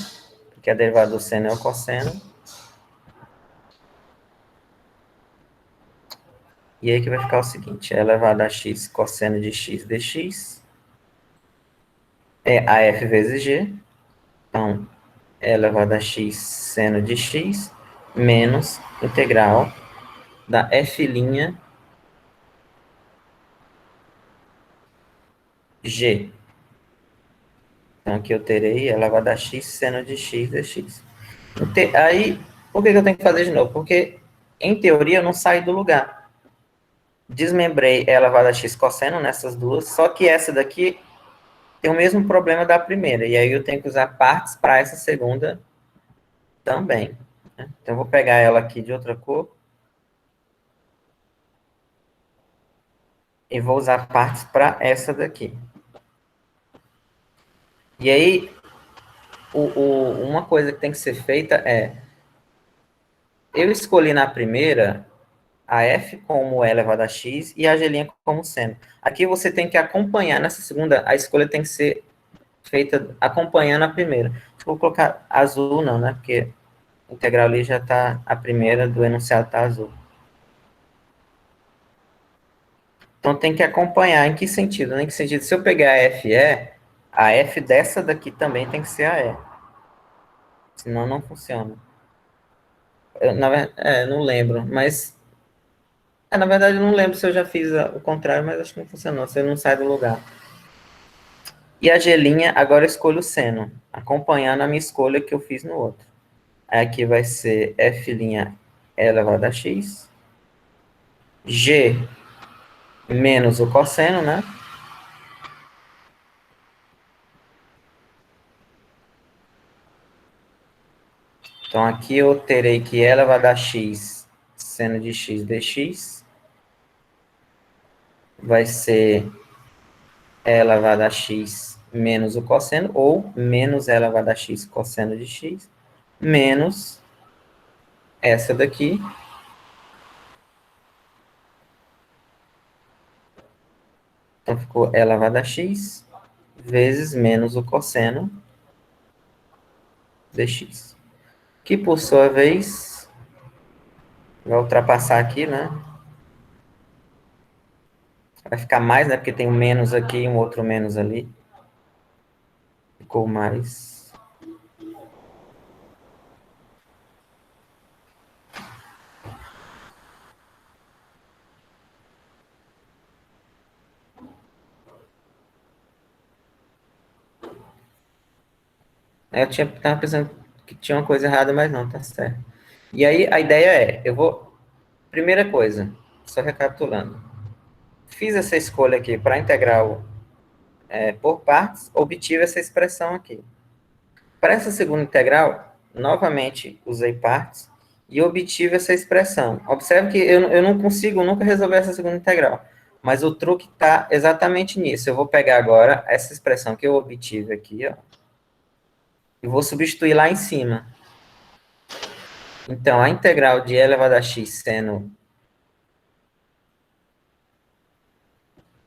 Porque a derivada do seno é o cosseno. E aí que vai ficar o seguinte, e elevado a x cosseno de x dx é AF vezes g. Então, e elevado a x seno de x menos integral da f' g. Então, aqui eu terei elevado a x seno de x dx. Aí, por que eu tenho que fazer de novo? Porque, em teoria, eu não saio do lugar. Desmembrei elevado a x cosseno nessas duas, só que essa daqui tem o mesmo problema da primeira, e aí eu tenho que usar partes para essa segunda também, né? Então, eu vou pegar ela aqui de outra cor, e vou usar partes para essa daqui. E aí, uma coisa que tem que ser feita é, eu escolhi na primeira a f como e elevado a x e a g' como seno. Aqui você tem que acompanhar, nessa segunda, a escolha tem que ser feita acompanhando a primeira. Vou colocar azul não, né? Porque a integral ali já está, a primeira do enunciado está azul. Então tem que acompanhar. Em que sentido? Em que sentido? Se eu pegar a f dessa daqui também tem que ser a e. Senão não funciona. Não lembro, mas... na verdade, eu não lembro se eu já fiz o contrário, mas acho que não funcionou. Você não sai do lugar. E a g', agora eu escolho o seno, acompanhando a minha escolha que eu fiz no outro. Aqui vai ser f' elevado a x, g menos o cosseno, né? Então, aqui eu terei que e elevado a x seno de x dx vai ser e elevado a x menos o cosseno, ou menos e elevado a x cosseno de x, menos essa daqui, então ficou e elevado a x vezes menos o cosseno dx, que por sua vez vai ultrapassar aqui, né? Vai ficar mais, né? Porque tem um menos aqui e um outro menos ali. Ficou mais. Tava pensando que tinha uma coisa errada, mas não, tá certo. E aí, a ideia é, eu vou... Primeira coisa, só recapitulando. Fiz essa escolha aqui para integral por partes, obtive essa expressão aqui. Para essa segunda integral, novamente usei partes e obtive essa expressão. Observe que eu não consigo nunca resolver essa segunda integral, mas o truque está exatamente nisso. Eu vou pegar agora essa expressão que eu obtive aqui, ó, e vou substituir lá em cima. Então, a integral de e elevado a x seno...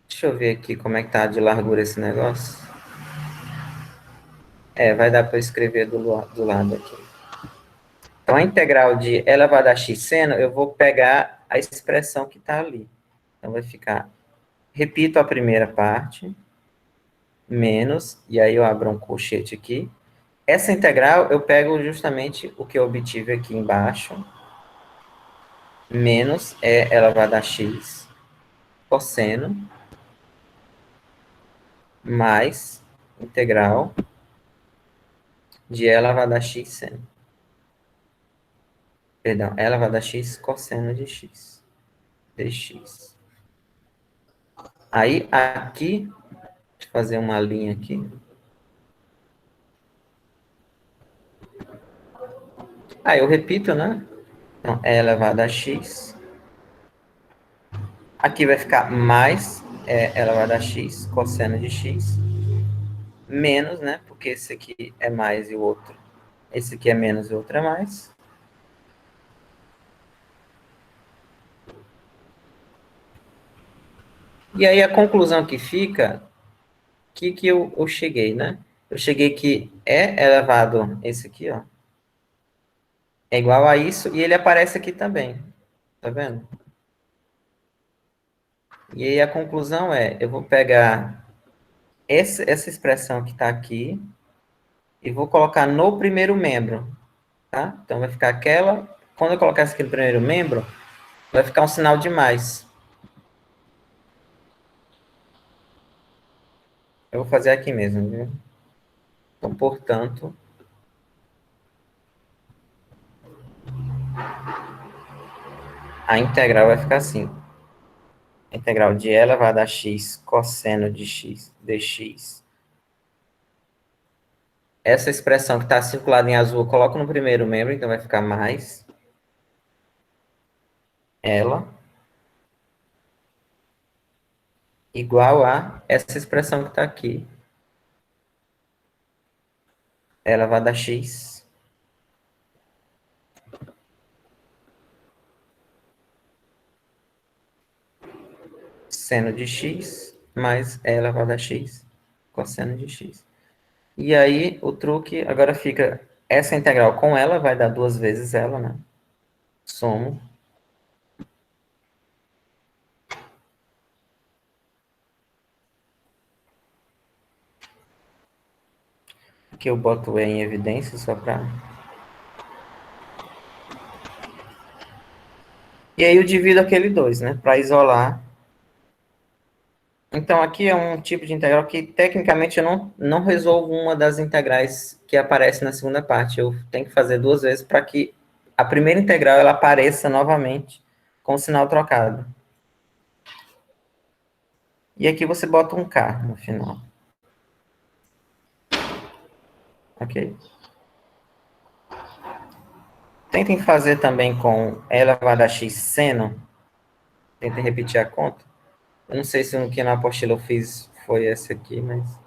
Deixa eu ver aqui como é que tá de largura esse negócio. Vai dar para eu escrever do lado aqui. Então, a integral de e elevado a x seno, eu vou pegar a expressão que está ali. Então, vai ficar... Repito a primeira parte, menos, e aí eu abro um colchete aqui. Essa integral, eu pego justamente o que eu obtive aqui embaixo, menos e elevado a x cosseno, mais integral de e elevado a x seno. Perdão, e elevado a x cosseno de x, dx. Aí, aqui, deixa eu fazer uma linha aqui. Aí, eu repito, né? Então, e elevado a x. Aqui vai ficar mais e elevado a x, cosseno de x, menos, né? Porque esse aqui é mais e o outro. Esse aqui é menos e o outro é mais. E aí, a conclusão que fica, que eu cheguei, né? Eu cheguei que e elevado, esse aqui, ó, é igual a isso, e ele aparece aqui também. Tá vendo? E aí a conclusão é, eu vou pegar essa expressão que está aqui e vou colocar no primeiro membro, tá? Então vai ficar aquela, quando eu colocar isso aqui no primeiro membro, vai ficar um sinal de mais. Eu vou fazer aqui mesmo, viu? Então, portanto, a integral vai ficar assim. A integral de e elevado a x cosseno de x dx. Essa expressão que está circulada em azul, eu coloco no primeiro membro, então vai ficar mais ela igual a essa expressão que está aqui, elevado a x seno de x mais e elevado a x cosseno de x. E aí, o truque agora fica, essa integral com ela vai dar duas vezes ela, né? Somo. Aqui eu boto E em evidência só para... E aí eu divido aquele 2, né? Para isolar. Então, aqui é um tipo de integral que, tecnicamente, eu não resolvo uma das integrais que aparece na segunda parte. Eu tenho que fazer duas vezes para que a primeira integral ela apareça novamente com o sinal trocado. E aqui você bota um K no final. Ok? Tentem fazer também com e elevado a x seno. Tentem repetir a conta. Eu não sei se o que na apostila eu fiz foi esse aqui, mas...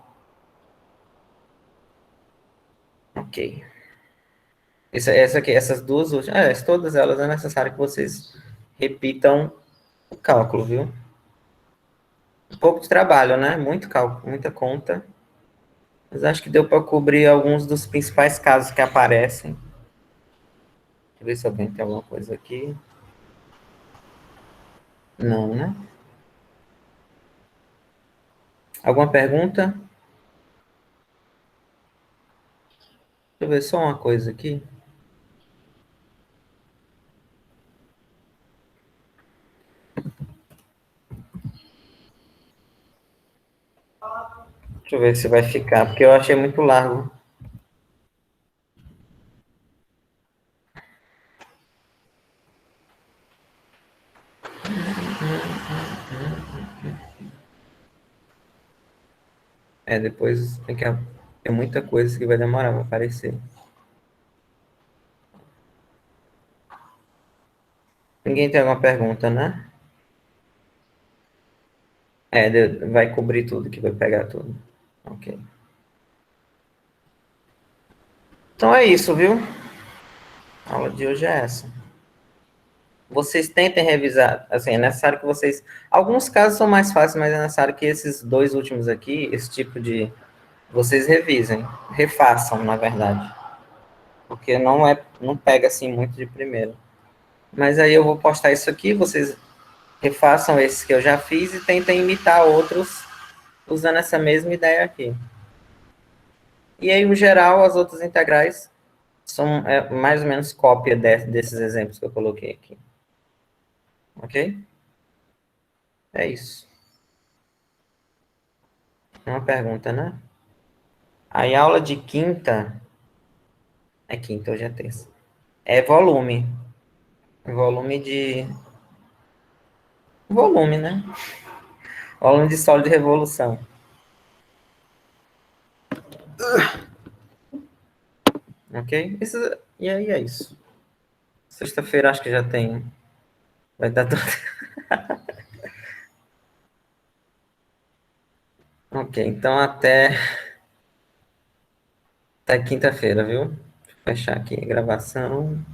Ok. Essa aqui, essas duas últimas... todas elas é necessário que vocês repitam o cálculo, viu? Um pouco de trabalho, né? Muito cálculo, muita conta. Mas acho que deu para cobrir alguns dos principais casos que aparecem. Deixa eu ver se alguém tem alguma coisa aqui. Não, né? Alguma pergunta? Deixa eu ver só uma coisa aqui. Deixa eu ver se vai ficar, porque eu achei muito largo. Depois tem que ter muita coisa que vai demorar para aparecer. Ninguém tem alguma pergunta, né? Vai cobrir tudo, que vai pegar tudo. Ok. Então é isso, viu? A aula de hoje é essa. Vocês tentem revisar, assim, é necessário que vocês... Alguns casos são mais fáceis, mas é necessário que esses dois últimos aqui, esse tipo de... Vocês revisem, refaçam, na verdade. Porque não pega assim muito de primeiro. Mas aí eu vou postar isso aqui, vocês refaçam esses que eu já fiz e tentem imitar outros usando essa mesma ideia aqui. E aí, no geral, as outras integrais são mais ou menos cópia desses exemplos que eu coloquei aqui. Ok? É isso. É uma pergunta, né? Aí, a aula de quinta... É quinta, hoje é terça. É volume. Volume de... Volume, né? Volume de sólido de revolução. Ok? E aí é isso. Sexta-feira acho que já tem. Vai dar tudo. Ok, então até quinta-feira, viu? Vou fechar aqui a gravação.